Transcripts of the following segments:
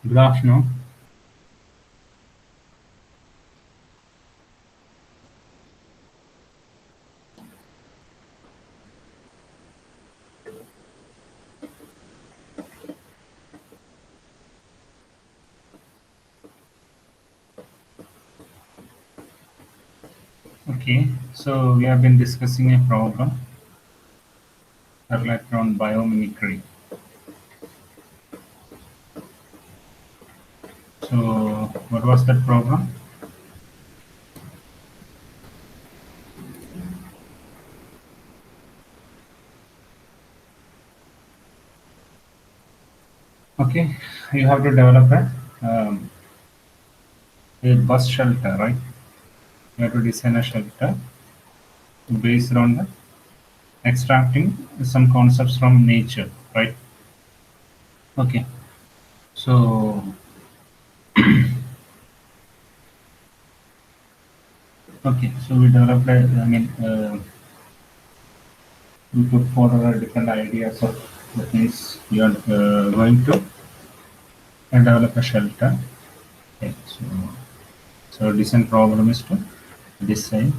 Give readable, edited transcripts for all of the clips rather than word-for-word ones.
Good afternoon. Okay, so we have been discussing a problem related on biomimicry. So, what was that problem? Okay, you have to develop a bus shelter, right? You have to design a shelter based on the extracting some concepts from nature, right? Okay, so so we developed. We put forward different ideas of the things we are going to develop a shelter. Okay, so design problem is to design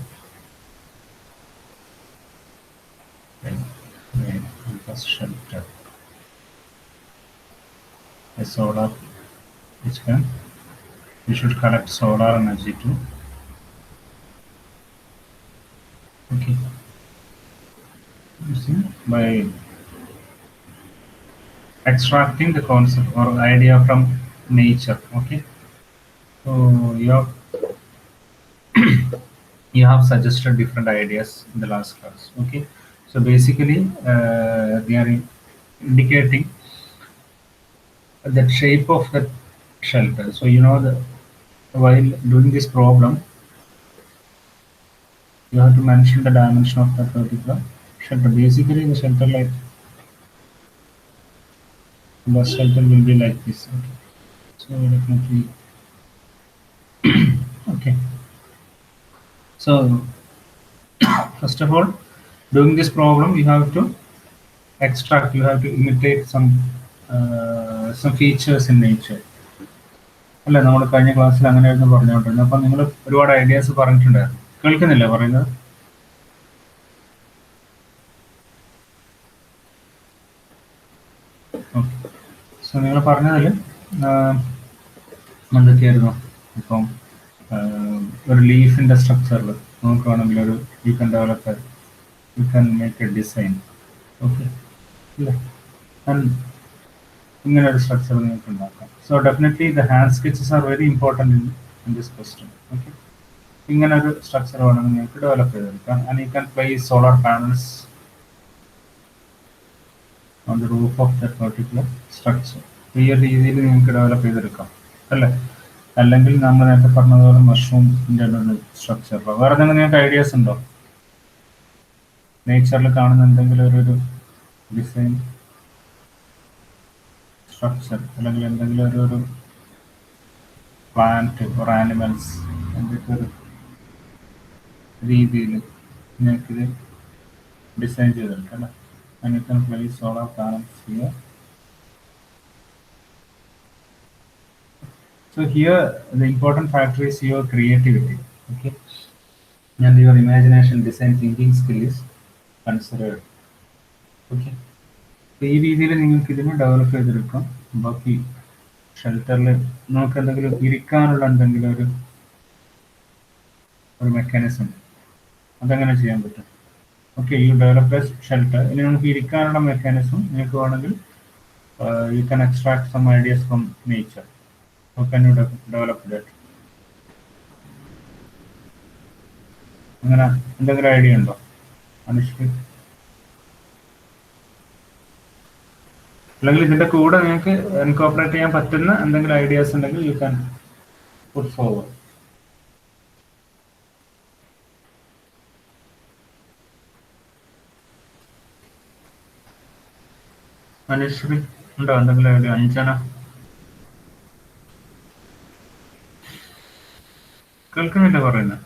a, bus shelter, a solar which can we should collect solar energy too. Okay, you see, by extracting the concept or idea from nature. Okay, so you have suggested different ideas in the last class. Okay, so basically they are indicating the shape of the shelter. So while doing this problem, you have to mention the dimension of that particular shelter. Basically, the shelter like bus shelter will be like this. Okay. So definitely, okay. So first of all, doing this problem, you have to extract. You have to imitate some features in nature. അല്ല നമ്മൾ കഴിഞ്ഞ ക്ലാസ്സിൽ അങ്ങനെയായിരുന്നു പറഞ്ഞുകൊണ്ടിരുന്നത്. അപ്പം നിങ്ങൾ ഒരുപാട് ideas പറഞ്ഞിട്ടുണ്ടായിരുന്നു. കേൾക്കുന്നില്ലേ പറയുന്നത്? ഓക്കെ. സോ നിങ്ങൾ പറഞ്ഞതിൽ എന്തൊക്കെയായിരുന്നു? ഇപ്പം ഒരു ലീഫിൻ്റെ സ്ട്രക്ചറിൽ നോക്കുകയാണെങ്കിൽ you can develop you can make A design. Okay അല്ലേ? ആൻഡ് ഇങ്ങനെ ഒരു സ്ട്രക്ചർ നിങ്ങൾക്ക് ഉണ്ടാക്കാം. So definitely the hand sketches are very important in this question. Okay, ഇങ്ങനെ ഒരു സ്ട്രക്ചർ വേണമെങ്കിൽ നിങ്ങൾക്ക് ഡെവലപ്പ് ചെയ്തെടുക്കാം. And you can place solar panels on the roof of the particular structure. ഈ ഒരു രീതിയിൽ നിങ്ങൾക്ക് ഡെവലപ്പ് ചെയ്തെടുക്കാം അല്ലേ? അല്ലെങ്കിൽ നമ്മൾ നേരത്തെ പറഞ്ഞതുപോലെ മഷ്റൂമിൻ്റെ ഒരു സ്ട്രക്ചർ. വേറെ എന്തെങ്കിലും നിങ്ങൾക്ക് ഐഡിയാസ് ഉണ്ടോ? നേച്ചറിൽ കാണുന്ന എന്തെങ്കിലും ഒരു ഡിസൈൻ സ്ട്രക്ചർ അല്ലെങ്കിൽ എന്തെങ്കിലും ഒരു പ്ലാന്റ് ഓർ ആനിമൽസ് എന്തൊക്കെ ഒരു രീതിയിൽ നിങ്ങൾക്കിത് ഡിസൈൻ ചെയ്തെടുക്കാം അല്ലേ? And you can place solar panels here. So here the important factor is your creativity, okay, and your imagination, design thinking skill is considered. Okay, ഈ രീതിയിൽ നിങ്ങൾക്ക് ഇതിനെ ഡെവലപ്പ് ചെയ്തെടുക്കാം. ബാക്കി ഷെൽട്ടറിൽ നമുക്ക് എന്തെങ്കിലും ഇരിക്കാനുള്ള എന്തെങ്കിലും ഒരു മെക്കാനിസം അതെങ്ങനെ ചെയ്യാൻ പറ്റും? Okay, you develop a shelter. ഇനി നമുക്ക് ഇരിക്കാനുള്ള മെക്കാനിസം നിങ്ങൾക്ക് വേണമെങ്കിൽ you can extract some ideas from nature. How can you develop that? അങ്ങനെ എന്തെങ്കിലും ഐഡിയ ഉണ്ടോ അനുഷ്ഠ? അല്ലെങ്കിൽ ഇതിന്റെ കൂടെ നിങ്ങൾക്ക് ഇൻകോപ്പറേറ്റ് ചെയ്യാൻ പറ്റുന്ന എന്തെങ്കിലും ഐഡിയാസ് ഉണ്ടെങ്കിൽ you can put forward. Anushree ഉണ്ടോ എന്തെങ്കിലും ഐഡിയ? അഞ്ജന കേൾക്കുന്നില്ല പറയുന്നത്?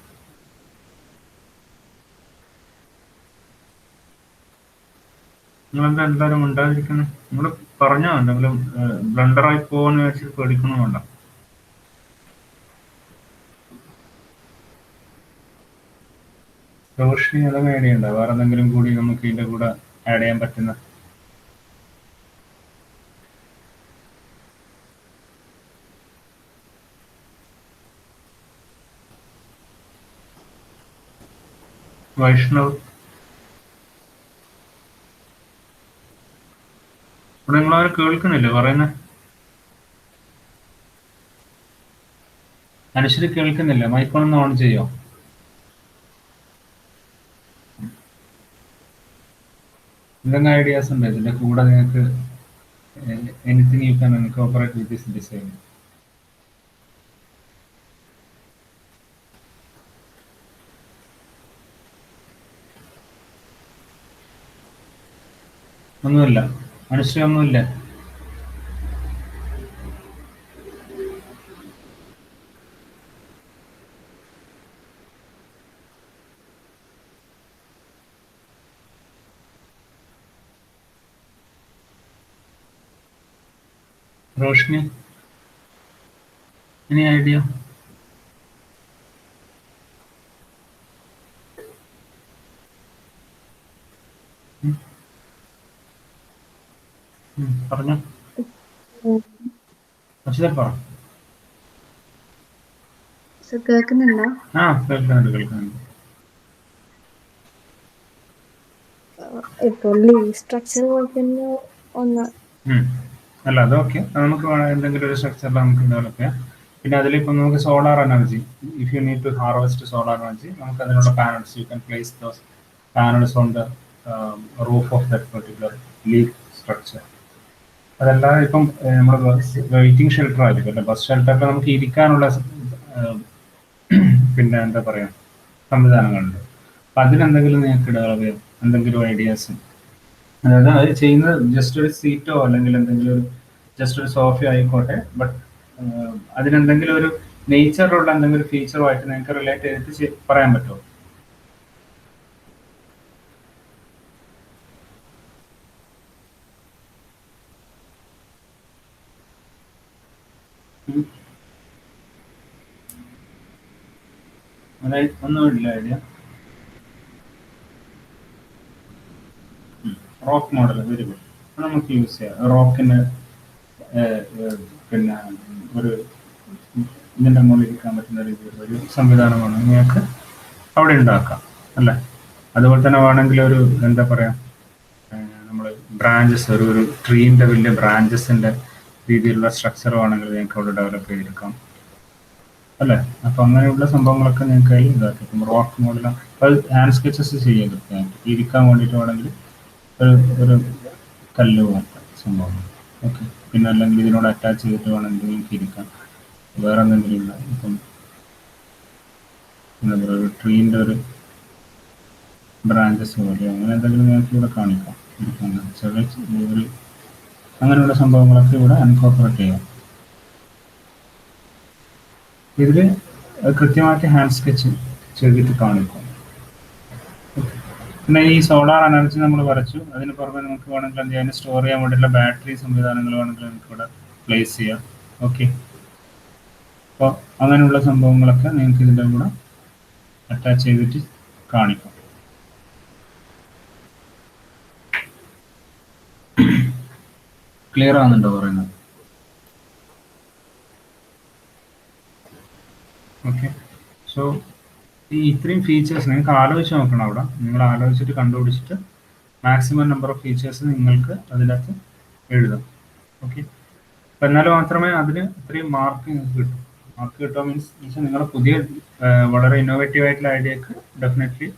നിങ്ങളെന്താ എല്ലാവരും ഉണ്ടാതിരിക്കുന്നത്? നിങ്ങൾ പറഞ്ഞോ, എന്തെങ്കിലും ബ്ലണ്ടറായി പോവാന്ന് വെച്ചിട്ട് പേടിക്കൊന്നും വേണ്ട. റോഷിനി അത് മേടിയുണ്ടോ? വേറെ എന്തെങ്കിലും കൂടി നമുക്ക് ഇതിന്റെ കൂടെ ആഡ് ചെയ്യാൻ പറ്റുന്ന? വൈഷ്ണവ്, ഇവിടെ നിങ്ങളാരും കേൾക്കുന്നില്ലേ പറയുന്നത്? അനുശ്വരി കേൾക്കുന്നില്ല, മൈക്കൊന്ന് ഓൺ ചെയ്യോ? എന്തെങ്കിലും ഐഡിയാസ് ഉണ്ടോ ഇതിന്റെ കൂടെ നിങ്ങൾക്ക്? Anything you can incorporate with this design? ഒന്നുമില്ല. അനുശ്രീ ഒന്നുമില്ല. Roshini, any idea? പറഞ്ഞോ, പറ. കേൾക്കുന്നുണ്ടോ? ആ, കേൾക്കുന്നുണ്ട് കേൾക്കുന്നുണ്ട്. ഇപ്പൊ ലീവ് സ്ട്രക്ചർ പോലെ തന്നെ ഒന്ന്. അല്ല, അത് ഓക്കെ. നമുക്ക് എന്തെങ്കിലും ഒരു സ്ട്രക്ചറിൽ നമുക്ക് ഡെവലപ്പ് ചെയ്യാം. പിന്നെ അതിലിപ്പോൾ നമുക്ക് solar energy, if you need to harvest solar energy, നമുക്ക് അതിനുള്ള panels, you can place those panels on the roof of that particular leaf structure. അതല്ലാതെ ഇപ്പം നമ്മൾ വെയിറ്റിംഗ് ഷെൽട്ടർ ആയിരിക്കും അല്ലെ, ബസ് ഷെൽട്ടറിൽ നമുക്ക് ഇരിക്കാനുള്ള പിന്നെ എന്താ പറയുക സംവിധാനങ്ങളുണ്ട്. അപ്പം അതിനെന്തെങ്കിലും നിങ്ങൾക്ക് ഡെവലപ്പ് ചെയ്യാം, എന്തെങ്കിലും ഐഡിയാസ്? അതായത് അത് ചെയ്യുന്നത് ജസ്റ്റ് ഒരു സീറ്റോ അല്ലെങ്കിൽ എന്തെങ്കിലും ഒരു ജസ്റ്റ് ഒരു സോഫയോ ആയിക്കോട്ടെ, ബട്ട് അതിനെന്തെങ്കിലും ഒരു നേച്ചറിലുള്ള എന്തെങ്കിലും ഫീച്ചറുമായിട്ട് നിങ്ങൾക്ക് റിലേറ്റ് ചെയ്തിട്ട് പറയാൻ പറ്റുമോ? അതായത് ഒന്നുമില്ല idea. Rock model, very good. അത് നമുക്ക് യൂസ് ചെയ്യാം. റോക്കിന് പിന്നെ ഒരു ഇതിൻ്റെ മുകളിൽ ഇരിക്കാൻ പറ്റുന്ന രീതിയിലുള്ള ഒരു സംവിധാനമാണ് നിങ്ങൾക്ക് അവിടെ ഉണ്ടാക്കാം അല്ലേ. അതുപോലെ തന്നെ വേണമെങ്കിൽ ഒരു എന്താ പറയുക, നമ്മൾ ബ്രാഞ്ചസ്, ഒരു ട്രീൻ്റെ വലിയ ബ്രാഞ്ചസിൻ്റെ രീതിയിലുള്ള സ്ട്രക്ചർ വേണമെങ്കിൽ നിങ്ങൾക്ക് അവിടെ ഡെവലപ്പ് ചെയ്തെടുക്കാം അല്ലേ. അപ്പം അങ്ങനെയുള്ള സംഭവങ്ങളൊക്കെ നിങ്ങൾക്ക് അതിൽ ഇതാക്കിക്കും. റോക്ക് മോഡൽ അത് ഹാൻഡ് സ്കെച്ചസ് ചെയ്യാൻ കൃത്യമായിട്ട് ഇരിക്കാൻ വേണ്ടിയിട്ട് വേണമെങ്കിൽ ഒരു ഒരു കല്ല് പോലത്തെ സംഭവം, ഓക്കെ. പിന്നെ അല്ലെങ്കിൽ ഇതിനോട് അറ്റാച്ച് ചെയ്തിട്ട് വേണമെങ്കിൽ നിങ്ങൾക്ക് ഇരിക്കാം. വേറെ എന്തെങ്കിലും ഇല്ല, ഇപ്പം എന്താ പറയുക, ഒരു ട്രീൻ്റെ ഒരു ബ്രാഞ്ചസ് പോലെ അങ്ങനെ എന്തെങ്കിലും നിങ്ങൾക്ക് ഇവിടെ കാണിക്കാം. ചെറിയ ഒരു അങ്ങനെയുള്ള സംഭവങ്ങളൊക്കെ ഇവിടെ അൺകോപ്പറേറ്റ് ചെയ്യാം. ഇതിൽ കൃത്യമായിട്ട് ഹാൻഡ് സ്കെച്ച് ചെയ്തിട്ട് കാണിക്കും. പിന്നെ ഈ സോളാർ എനർജി നമ്മൾ വരച്ചു, അതിന് പുറമെ നമുക്ക് വേണമെങ്കിൽ എന്ത് ചെയ്യാൻ, സ്റ്റോർ ചെയ്യാൻ വേണ്ടിയിട്ടുള്ള ബാറ്ററി സംവിധാനങ്ങൾ വേണമെങ്കിൽ നമുക്ക് ഇവിടെ പ്ലേസ് ചെയ്യാം. ഓക്കെ. അപ്പോൾ അങ്ങനെയുള്ള സംഭവങ്ങളൊക്കെ നിങ്ങൾക്ക് ഇതിൻ്റെ കൂടെ അറ്റാച്ച് ചെയ്തിട്ട് കാണിക്കാം. ക്ലിയർ ആവുന്നുണ്ടോ പറയുന്നത്? ഓക്കെ. സോ ഈ ഇത്രയും ഫീച്ചേഴ്സ് നിങ്ങൾക്ക് ആലോചിച്ച് നോക്കണം. അവിടെ നിങ്ങൾ ആലോചിച്ചിട്ട് കണ്ടുപിടിച്ചിട്ട് മാക്സിമം നമ്പർ ഓഫ് ഫീച്ചേഴ്സ് നിങ്ങൾക്ക് അതിനകത്ത് എഴുതാം. ഓക്കെ. അപ്പം എന്നാൽ മാത്രമേ അതിന് ഇത്രയും മാർക്ക് നിങ്ങൾക്ക് കിട്ടും. മാർക്ക് കിട്ടുക മീൻസ് നിങ്ങളുടെ പുതിയ വളരെ ഇന്നോവേറ്റീവ് ആയിട്ടുള്ള ഐഡിയക്ക് ഡെഫിനറ്റ്ലി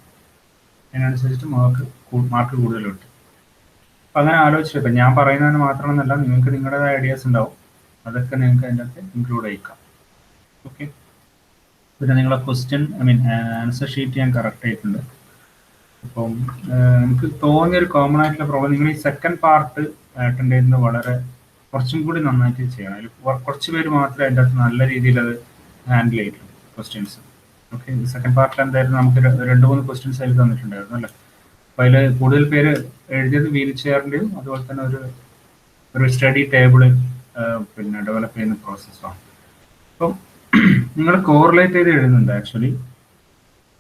അതിനനുസരിച്ചിട്ട് മാർക്ക് കൂടുതൽ കിട്ടും. അപ്പം അങ്ങനെ ആലോചിച്ചിട്ട്, ഇപ്പം ഞാൻ പറയുന്നതിന് മാത്രമെന്നല്ല, നിങ്ങൾക്ക് നിങ്ങളുടേതായ ഐഡിയാസ് ഉണ്ടാവും, അതൊക്കെ നിങ്ങൾക്ക് അതിൻ്റെ അകത്ത് ഇൻക്ലൂഡ് ചെയ്യിക്കാം. ഓക്കെ. പിന്നെ നിങ്ങളെ ക്വസ്റ്റ്യൻ ആൻസർ ഷീറ്റ് ഞാൻ കറക്റ്റ് ആയിട്ടുണ്ട്. അപ്പം എനിക്ക് തോന്നിയൊരു കോമൺ ആയിട്ടുള്ള പ്രോബ്ലം, നിങ്ങൾ ഈ സെക്കൻഡ് പാർട്ട് അറ്റൻഡ് ചെയ്യുന്നത് വളരെ കുറച്ചും കൂടി നന്നായിട്ട് ചെയ്യണം. അതിൽ കുറച്ച് പേര് മാത്രമേ അതിൻ്റെ അകത്ത് നല്ല രീതിയിൽ അത് ഹാൻഡിൽ ചെയ്തിട്ടുള്ളൂ ക്വസ്റ്റ്യൻസ്. ഓക്കെ. സെക്കൻഡ് പാർട്ടിൽ എന്തായാലും നമുക്ക് 2-3 ക്വസ്റ്റ്യൻസ് അതിൽ തന്നിട്ടുണ്ടായിരുന്നു അല്ലേ. അപ്പോൾ അതിൽ കൂടുതൽ പേര് എഴുതിയത് വീൽ ചെയറിൻ്റെയും അതുപോലെ തന്നെ ഒരു ഒരു സ്റ്റഡി ടേബിൾ പിന്നെ ഡെവലപ്പ് ചെയ്യുന്ന പ്രോസസ്സാണ്. അപ്പം നിങ്ങൾ കോറിലേറ്റ് ചെയ്ത് എഴുതുന്നുണ്ട് ആക്ച്വലി.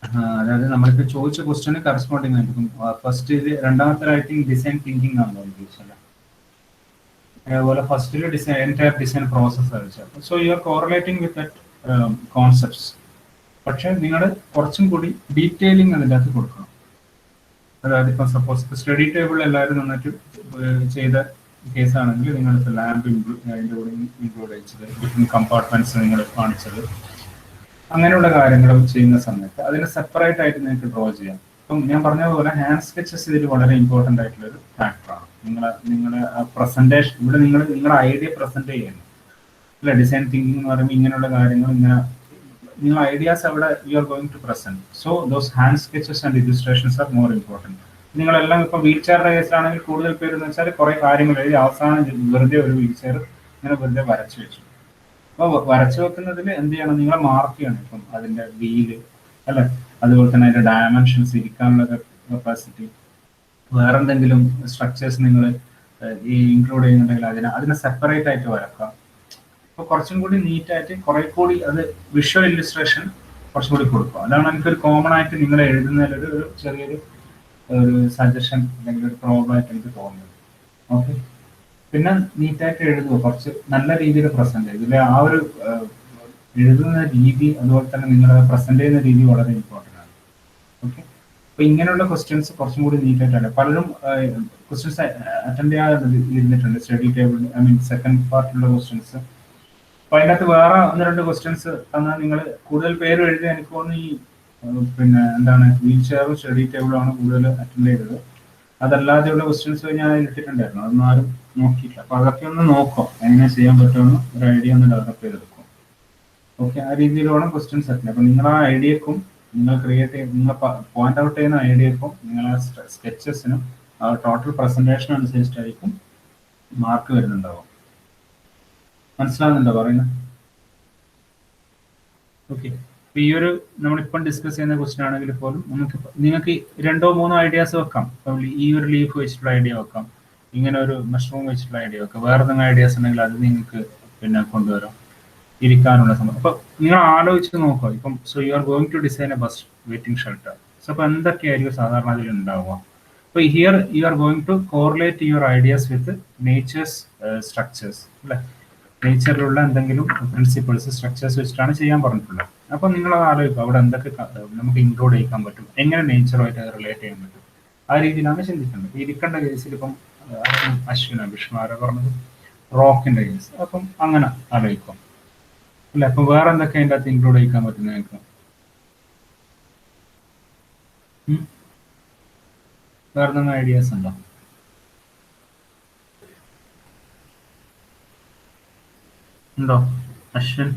അതായത് നമ്മളിപ്പോൾ ചോദിച്ച ക്വസ്റ്റ്യന് കറസ്പോണ്ടിങ് ആയിരിക്കും. ഫസ്റ്റ് ഇത് രണ്ടാമത്തെ ഐ തിങ്ക് ഡിസൈൻ തിങ്കിങ് ആണല്ലോ ഉദ്ദേശിച്ചത്. അതുപോലെ ഫസ്റ്റിൽ എൻറ്റയർ ഡിസൈൻ പ്രോസസ്സ് അയച്ചത്. So you are correlating with that concepts. പക്ഷെ നിങ്ങൾ കുറച്ചും കൂടി ഡീറ്റെയിലിംഗ് അതിൻ്റെ അകത്ത് കൊടുക്കണം. അതായത് ഇപ്പം സപ്പോസ് സ്റ്റഡി ടേബിൾ എല്ലാവരും നന്നായിട്ട് ചെയ്ത കേസാണെങ്കിൽ നിങ്ങളിപ്പോൾ ലാബ് അതിൻ്റെ കൂടെ ഇൻക്ലൂഡ് ചെയ്തത്, ഡിഫറെൻറ്റ് കമ്പാർട്ട്മെന്റ്സ് നിങ്ങൾ കാണിച്ചത്, അങ്ങനെയുള്ള കാര്യങ്ങൾ ചെയ്യുന്ന സമയത്ത് അതിന് സെപ്പറേറ്റ് ആയിട്ട് നിങ്ങൾക്ക് ഡ്രോ ചെയ്യാം. ഇപ്പം ഞാൻ പറഞ്ഞ പോലെ ഹാൻഡ് സ്കെച്ചസ് ഇതിൽ വളരെ ഇമ്പോർട്ടൻ്റ് ആയിട്ടുള്ള ഒരു ഫാക്ടറാണ്. നിങ്ങളെ പ്രസന്റേഷൻ ഇവിടെ നിങ്ങളുടെ ഐഡിയ പ്രസന്റ് ചെയ്യുന്നു അല്ല. ഡിസൈൻ തിങ്കിങ് എന്ന് പറയുമ്പോൾ ഇങ്ങനെയുള്ള കാര്യങ്ങൾ നിങ്ങൾ ഐഡിയാസ് അവിടെ you are going to present. So those hand sketches and illustrations are more important. നിങ്ങളെല്ലാം ഇപ്പോൾ വീൽ ചെയറിന്റെ കേസിലാണെങ്കിൽ കൂടുതൽ പേര് എന്ന് വെച്ചാൽ കുറേ കാര്യങ്ങൾ എഴുതി അവസാനം വെറുതെ ഒരു വീൽ ചെയർ ഇങ്ങനെ വെറുതെ വരച്ചു വെച്ചു. അപ്പോൾ വരച്ചു വെക്കുന്നതിൽ എന്ത് ചെയ്യണം, നിങ്ങൾ മാർക്ക് ചെയ്യണം. ഇപ്പം അതിന്റെ വീല് അല്ലെ, അതുപോലെ തന്നെ അതിന്റെ ഡയമെൻഷൻസ്, ഇരിക്കാനുള്ള കപ്പാസിറ്റി, വേറെ എന്തെങ്കിലും സ്ട്രക്ചേഴ്സ് നിങ്ങൾ ഈ ഇൻക്ലൂഡ് ചെയ്യുന്നുണ്ടെങ്കിൽ അതിനെ സെപ്പറേറ്റ് ആയിട്ട് വരക്കാം. അപ്പോൾ കുറച്ചും കൂടി നീറ്റായിട്ട് കുറെ കൂടി അത് വിഷ്വൽ ഇല്ലുസ്ട്രേഷൻ കുറച്ചും കൂടി കൊടുക്കും. അതാണ് എനിക്കൊരു കോമൺ ആയിട്ട് നിങ്ങൾ എഴുതുന്നതിലൊരു ചെറിയൊരു ഒരു സജഷൻ അല്ലെങ്കിൽ ഒരു പ്രോബ്ലം ആയിട്ട് എനിക്ക് തോന്നുന്നത്. ഓക്കെ, പിന്നെ നീറ്റായിട്ട് എഴുതുക, കുറച്ച് നല്ല രീതിയിൽ പ്രസന്റ് ചെയ്യും. ഇതിലെ ആ ഒരു എഴുതുന്ന രീതി അതുപോലെ തന്നെ നിങ്ങൾ പ്രസന്റ് ചെയ്യുന്ന രീതി വളരെ ഇമ്പോർട്ടൻ്റ് ആണ്. ഓക്കെ, അപ്പൊ ഇങ്ങനെയുള്ള ക്വസ്റ്റ്യൻസ് കുറച്ചും കൂടി നീറ്റായിട്ടാണ് പലരും ക്വസ്റ്റ്യൻസ് അറ്റൻഡ് ചെയ്യാതെ ഇരുന്നിട്ടുണ്ട്. Study table I mean second പാർട്ടിലുള്ള ക്വസ്റ്റ്യൻസ്. അപ്പൊ അതിനകത്ത് വേറെ ഒന്ന് രണ്ട് ക്വസ്റ്റ്യൻസ് തന്നാൽ നിങ്ങൾ കൂടുതൽ പേര് എഴുതി എനിക്ക് തോന്നുന്നു ഈ പിന്നെ എന്താണ് വീൽ ചെയറും സ്റ്റഡി ടേബിളും ആണ് കൂടുതൽ അറ്റൻഡ് ചെയ്തത്. അതല്ലാതെയുള്ള ക്വസ്റ്റ്യൻസ് ഞാൻ ഇട്ടിട്ടുണ്ടായിരുന്നു, അതൊന്നും ആരും നോക്കിയില്ല. അപ്പൊ അതൊക്കെ ഒന്ന് നോക്കാം, എങ്ങനെ ചെയ്യാൻ പറ്റുമെന്ന് ഒരു ഐഡിയ ഒന്ന് ഡെവലപ്പ് ചെയ്തെടുക്കും. ഓക്കെ, ആ രീതിയിൽ വേണം ക്വസ്റ്റ്യൻസ് അറ്റൻഡ്. അപ്പൊ നിങ്ങൾ ആ ഐഡിയക്കും നിങ്ങൾ ക്രിയേറ്റ് ചെയ്ത് നിങ്ങൾ പോയിന്റ് ഔട്ട് ചെയ്യുന്ന ഐഡിയക്കും നിങ്ങൾ ആ സ്കെച്ചസിനും ആ ടോട്ടൽ പ്രസന്റേഷൻ അനുസരിച്ചിട്ടായിരിക്കും മാർക്ക് വരുന്നുണ്ടാവും. മനസ്സിലാവുന്നുണ്ടോ പറയുന്നത്? ഓക്കെ, അപ്പൊ ഈ ഒരു നമ്മളിപ്പം ഡിസ്കസ് ചെയ്യുന്ന ക്വസ്റ്റ്യൻ ആണെങ്കിൽ പോലും നിങ്ങൾക്ക് രണ്ടോ മൂന്നോ ഐഡിയാസ് വെക്കാം. ഈ ഒരു ലീഫ് വെച്ചിട്ടുള്ള ഐഡിയ വെക്കാം, ഇങ്ങനെ ഒരു മഷ്റൂം വെച്ചിട്ടുള്ള ഐഡിയ വെക്കാം, വേറെ എന്തെങ്കിലും ഐഡിയാസ് ഉണ്ടെങ്കിൽ അത് നിങ്ങൾക്ക് പിന്നെ കൊണ്ടുവരാം ഇരിക്കാനുള്ള സമയം. അപ്പൊ നിങ്ങൾ ആലോചിച്ച് നോക്കുക. ഇപ്പം so you are going to design a bus waiting shelter. So അപ്പൊ എന്തൊക്കെയായിരിക്കും സാധാരണ അതിൽ ഉണ്ടാവുക? അപ്പൊ here you are going to correlate your ideas with nature's structures അല്ലെ. നേച്ചറിലുള്ള എന്തെങ്കിലും പ്രിൻസിപ്പിൾസ് സ്ട്രക്ചേഴ്സ് വെച്ചിട്ടാണ് ചെയ്യാൻ പറഞ്ഞിട്ടുള്ളത്. അപ്പൊ നിങ്ങൾ ആലോചിക്കുക അവിടെ എന്തൊക്കെ നമുക്ക് ഇൻക്ലൂഡ് ചെയ്യാൻ പറ്റും, എങ്ങനെ നേച്ചറുമായിട്ട് അത് റിലേറ്റ് ചെയ്യാൻ പറ്റും, ആ രീതിയിലാണ് ചിന്തിക്കേണ്ടത്. ഇരിക്കേണ്ട കേസിൽ ഇപ്പം അശ്വിന വിഷ്ണു ആരോ പറഞ്ഞത് റോക്കിന്റെ കേസ്, അപ്പം അങ്ങനെ ആലോചിക്കും അല്ലെ. അപ്പൊ വേറെ എന്തൊക്കെ അതിൻ്റെ അകത്ത് ഇൻക്ലൂഡ് ചെയ്യിക്കാൻ പറ്റും നിങ്ങൾക്ക്? വേറെ എന്തെങ്കിലും ഐഡിയാസ് ഉണ്ടോ? ഉണ്ടോ അശ്വിൻ?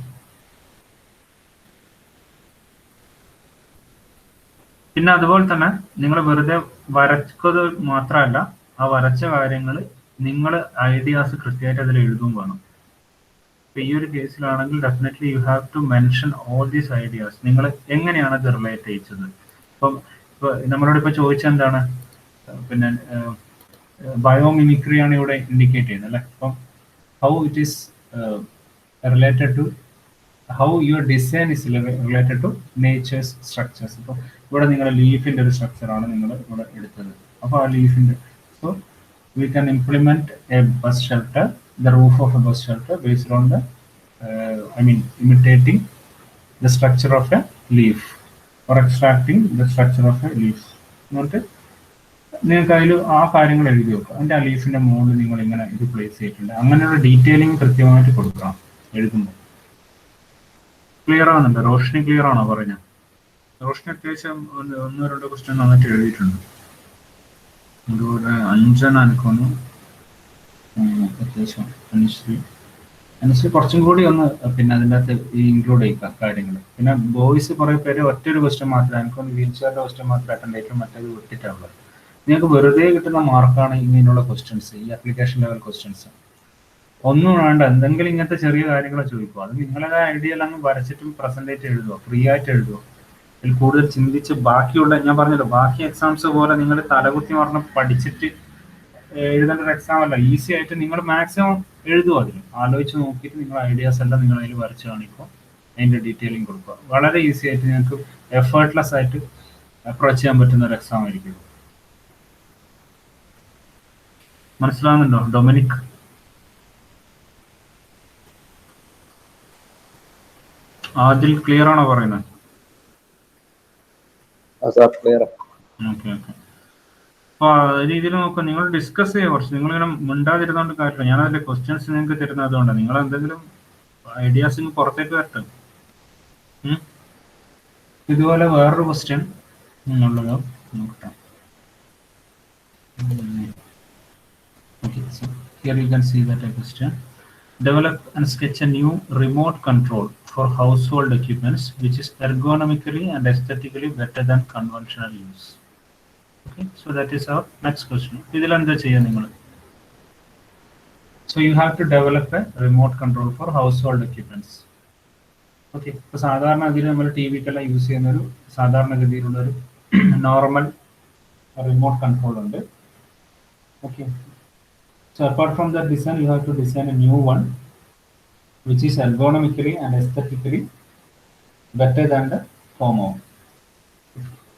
പിന്നെ അതുപോലെ തന്നെ നിങ്ങൾ വെറുതെ വരച്ചത് മാത്രമല്ല, ആ വരച്ച കാര്യങ്ങൾ നിങ്ങൾ ഐഡിയാസ് കൃത്യമായിട്ട് അതിൽ എഴുതും വേണം. ഇപ്പൊ ഈ ഒരു കേസിലാണെങ്കിൽ definitely you have to mention all these ideas. നിങ്ങൾ എങ്ങനെയാണ് അത് റിലേറ്റ് ചെയ്യിച്ചത്? ഇപ്പം നമ്മളോട് ഇപ്പൊ ചോദിച്ചത് എന്താണ്, പിന്നെ ബയോമിമിക്രി ആണ് ഇവിടെ ഇൻഡിക്കേറ്റ് ചെയ്യുന്നത് അല്ലെ. അപ്പം how it is related to how your design is related to nature's structures. ഇപ്പോൾ ഇവിടെ നിങ്ങളുടെ ലീഫിന്റെ ഒരു സ്ട്രക്ചറാണ് നിങ്ങൾ ഇവിടെ എടുത്തത്. അപ്പോൾ ആ ലീഫിന്റെ so we can implement a bus shelter, the roof of a bus shelter based on the imitating the structure of a leaf or extracting the structure of a leaf. എന്നിട്ട് നിങ്ങൾക്ക് അതിൽ ആ കാര്യങ്ങൾ എഴുതി വെക്കുക. അതിൻ്റെ ആ ലീഫിന്റെ മുകളിൽ നിങ്ങൾ ഇങ്ങനെ ഇത് പ്ലേസ് ചെയ്തിട്ടുണ്ട്, അങ്ങനെയുള്ള ഡീറ്റെയിലിംഗ് കൃത്യമായിട്ട് കൊടുക്കണം എഴുതുമ്പോൾ. ക്ലിയർ ആവുന്നുണ്ട്? റോഷിനി ക്ലിയർ ആണോ പറഞ്ഞ? റോഷിനി അത്യാവശ്യം ഒന്നോ രണ്ടോ ക്വസ്റ്റ്യൻ നന്നായിട്ട് എഴുതിയിട്ടുണ്ട്. അതുപോലെ അഞ്ജന എനിക്കൊന്ന് അത്യാവശ്യം അനുശ്രീ കുറച്ചും കൂടി ഒന്ന് പിന്നെ അതിൻ്റെ അകത്ത് ഇൻക്ലൂഡ് ചെയ്യുക കാര്യങ്ങൾ. പിന്നെ ബോയ്സ് കുറെ പേര് ഒറ്റൊരു ക്വസ്റ്റ്യൻ മാത്രമേ എനിക്കൊന്ന് വീൽ ചെയറിന്റെ ക്വസ്റ്റ്യൻ മാത്രമേ അറ്റൻഡ് ചെയ്തിട്ട് മറ്റേത് വിട്ടിട്ടുള്ളത്. നിങ്ങൾക്ക് വെറുതെ കിട്ടുന്ന മാർക്കാണ് ഇങ്ങനെയുള്ള ക്വസ്റ്റ്യൻസ്, ഈ ആപ്ലിക്കേഷൻ ലെവൽ ക്വസ്റ്റ്യൻസ്. ഒന്നും വേണ്ട, എന്തെങ്കിലും ഇങ്ങനത്തെ ചെറിയ കാര്യങ്ങൾ ചോദിക്കുക. അത് നിങ്ങളുടെ ഐഡിയ എല്ലാം വരച്ചിട്ടും പ്രസന്റേറ്റ് എഴുതുക, ഫ്രീ ആയിട്ട് എഴുതുക. അതിൽ കൂടുതൽ ചിന്തിച്ച് ബാക്കിയുള്ള ഞാൻ പറഞ്ഞല്ലോ ബാക്കി എക്സാംസ് പോലെ നിങ്ങൾ തലകുത്തി മറിഞ്ഞ് പഠിച്ചിട്ട് എഴുതേണ്ട ഒരു എക്സാം അല്ല. ഈസി ആയിട്ട് നിങ്ങൾ മാക്സിമം എഴുതുക, അതിൽ ആലോചിച്ച് നോക്കിയിട്ട് നിങ്ങൾ ഐഡിയാസ് എല്ലാം നിങ്ങൾ അതിൽ വരച്ച് കാണിക്കുക, അതിൻ്റെ ഡീറ്റെയിലിംഗ് കൊടുക്കുക. വളരെ ഈസി ആയിട്ട് നിങ്ങൾക്ക് എഫേർട്ട്ലെസ് ആയിട്ട് അപ്രോച്ച് ചെയ്യാൻ പറ്റുന്ന ഒരു എക്സാം ആയിരിക്കും. മനസ്സിലാവുന്നുണ്ടോ ഡൊമിനിക്? ആദിൽ ക്ലിയർ ആണോ പറയുന്നത്? Okay okay. അപ്പോൾ ആ രീതിയിൽ നോക്കുക, നിങ്ങൾ ഡിസ്കസ് ചെയ്യുക കുറച്ച്. നിങ്ങളിങ്ങനെ മിണ്ടാതിരുന്നോണ്ട് കാര്യമില്ല. ഞാനതിൻ്റെ ക്വസ്റ്റ്യൻസ് നിങ്ങൾക്ക് തരുന്നത് അതുകൊണ്ടാണ്. നിങ്ങൾ എന്തെങ്കിലും ഐഡിയാസ് പുറത്തേക്ക് വരട്ടെ. ഇതുപോലെ വേറൊരു ക്വസ്റ്റ്യൻ എന്നുള്ളത് നോക്കട്ടെ. Okay, so here you can see that a question. Develop and sketch a new remote control for household equipments which is ergonomically and aesthetically better than conventional use. Okay, so that is our next question. ഇതിൽ എന്താ ചെയ്യുക നിങ്ങൾ? So you have to develop a remote control for household equipments. Okay, ഇപ്പോൾ സാധാരണ അതിൽ നമ്മൾ T വിക്കെല്ലാം use ചെയ്യുന്ന ഒരു സാധാരണഗതിയിലുള്ള ഒരു നോർമൽ റിമോട്ട് കൺട്രോൾ ഉണ്ട്. Okay, so apart from that design, you have to design a new one which is ergonomically and aesthetically better than the former.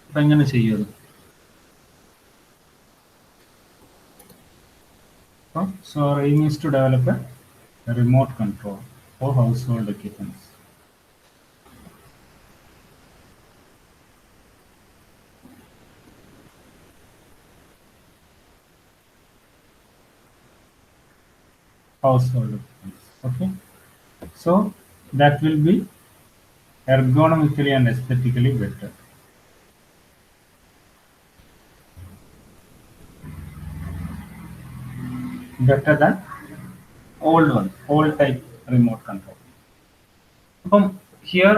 അപ്പം എങ്ങനെ ചെയ്യുന്നത്? So our aim is to develop a remote control for household equipments. Household equipments. Okay, so that will be ergonomically and aesthetically better. Better than old one, old type remote control. Here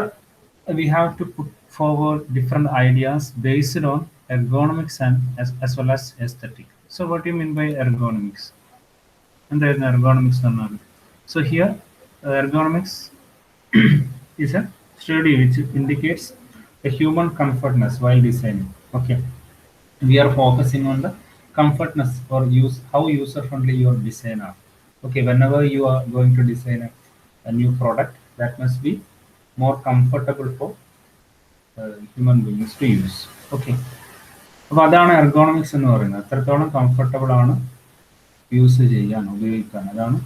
we have to put forward different ideas based on ergonomics and as well as aesthetic. So what do you mean by ergonomics? And there is ergonomics. So here ergonomics is a study which indicates the human comfortness while designing. Okay, we are focusing on the comfortness or use, how user friendly your design are. Okay, whenever you are going to design a new product, that must be more comfortable for human beings to use. Okay, അപ്പോൾ അതാണ് എർഗോണമിക്സ് എന്ന് പറയുന്നത്. എത്രത്തോളം comfortable ആണ് use ചെയ്യാൻ, ഉപയോഗിക്കാൻ, അതാണ്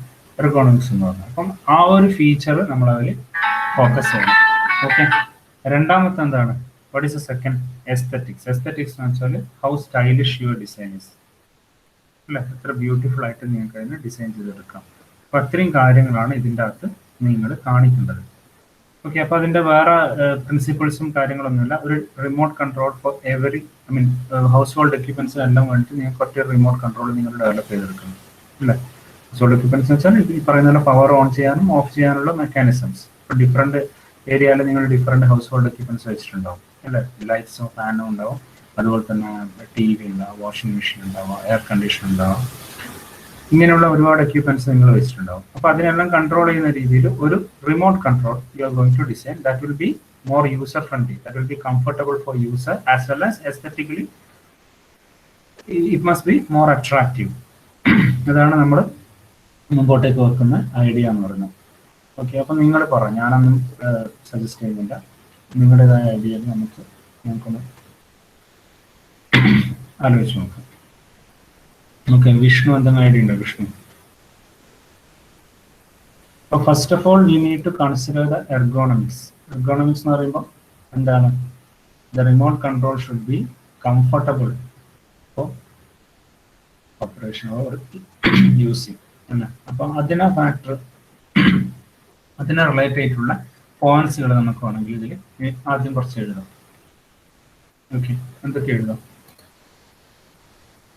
എർഗോണമിക്സ് എന്ന് പറയുന്നത്. അപ്പം ആ ഒരു ഫീച്ചർ നമ്മൾ അതിൽ ഫോക്കസ് ചെയ്യണം. ഓക്കെ, രണ്ടാമത്തെ എന്താണ്? What is the second? Aesthetics. Aesthetics എന്ന് വെച്ചാൽ how stylish your design is, അല്ലേ? എത്ര ബ്യൂട്ടിഫുൾ ആയിട്ട് നിങ്ങൾക്ക് അതിനെ ഡിസൈൻ ചെയ്തെടുക്കാം. അപ്പോൾ അത്രയും കാര്യങ്ങളാണ് ഇതിൻ്റെ അകത്ത് നിങ്ങൾ കാണിക്കേണ്ടത്. ഓക്കെ, അപ്പോൾ അതിൻ്റെ വേറെ പ്രിൻസിപ്പിൾസും കാര്യങ്ങളൊന്നുമില്ല. ഒരു remote control for every, I mean house hold equipments എല്ലാം വേണ്ടിയിട്ട് നിങ്ങൾക്ക് ഒറ്റ റിമോട്ട് കൺട്രോൾ നിങ്ങൾ ഡെവലപ്പ് ചെയ്തെടുക്കണം, അല്ലേ? ഹൗസ് ഹോൾഡ് എക്യുപ്മെൻറ്റ്സ് എന്ന് വെച്ചാൽ ഈ പറയുന്ന പോലെ പവർ ഓൺ ചെയ്യാനും ഓഫ് ചെയ്യാനുള്ള മെക്കാനിസംസ്. ഇപ്പോൾ ഡിഫറെൻറ്റ് ഏരിയയിൽ നിങ്ങൾ ഡിഫറെൻറ്റ് ഹൗസ് ഹോൾഡ് എക്യുപ്മെൻറ്റ്സ് വെച്ചിട്ടുണ്ടാവും, അല്ലേ? ലൈറ്റ്സും ഫാനും ഉണ്ടാവും, അതുപോലെ തന്നെ ടി വി ഉണ്ടാവും, വാഷിംഗ് മെഷീൻ ഉണ്ടാവും, എയർ കണ്ടീഷൻ ഉണ്ടാവും, ഇങ്ങനെയുള്ള ഒരുപാട് എക്യുപ്മെന്റ്സ് നിങ്ങൾ വെച്ചിട്ടുണ്ടാവും. അപ്പോൾ അതിനെല്ലാം കൺട്രോൾ ചെയ്യുന്ന രീതിയിൽ ഒരു remote control you are going to design that will be more user friendly, that will be comfortable for user as well as aesthetically it must be more attractive. അതാണ് നമ്മൾ മുമ്പോട്ടേക്ക് വെക്കുന്ന ഐഡിയ എന്ന് പറയുന്നത്. ഓക്കെ, അപ്പം നിങ്ങൾ പറ, ഞാനൊന്നും സജസ്റ്റ് ചെയ്യുന്നില്ല, നിങ്ങളുടേതായ ഐഡിയയിൽ നമുക്കൊന്ന് ആലോചിച്ച് നോക്കാം. ഓക്കെ, വിഷ്ണു എന്തെങ്കിലും ഐഡിയ ഉണ്ടോ? വിഷ്ണു, അപ്പോൾ first of all you need to consider the ergonomics. Ergonomics എന്ന് പറയുമ്പോൾ എന്താണ്? The remote control should be comfortable for operation or using, അല്ലേ? അപ്പം അതിനെ ഫാക്ടർ, അതിനെ റിലേറ്റ് ചെയ്തിട്ടുള്ള പോയിന്റ്സുകൾ നമുക്ക് വേണമെങ്കിൽ ഇതിൽ ആദ്യം കുറച്ച് എഴുതാം. ഓക്കെ, എന്തൊക്കെ എഴുതാം?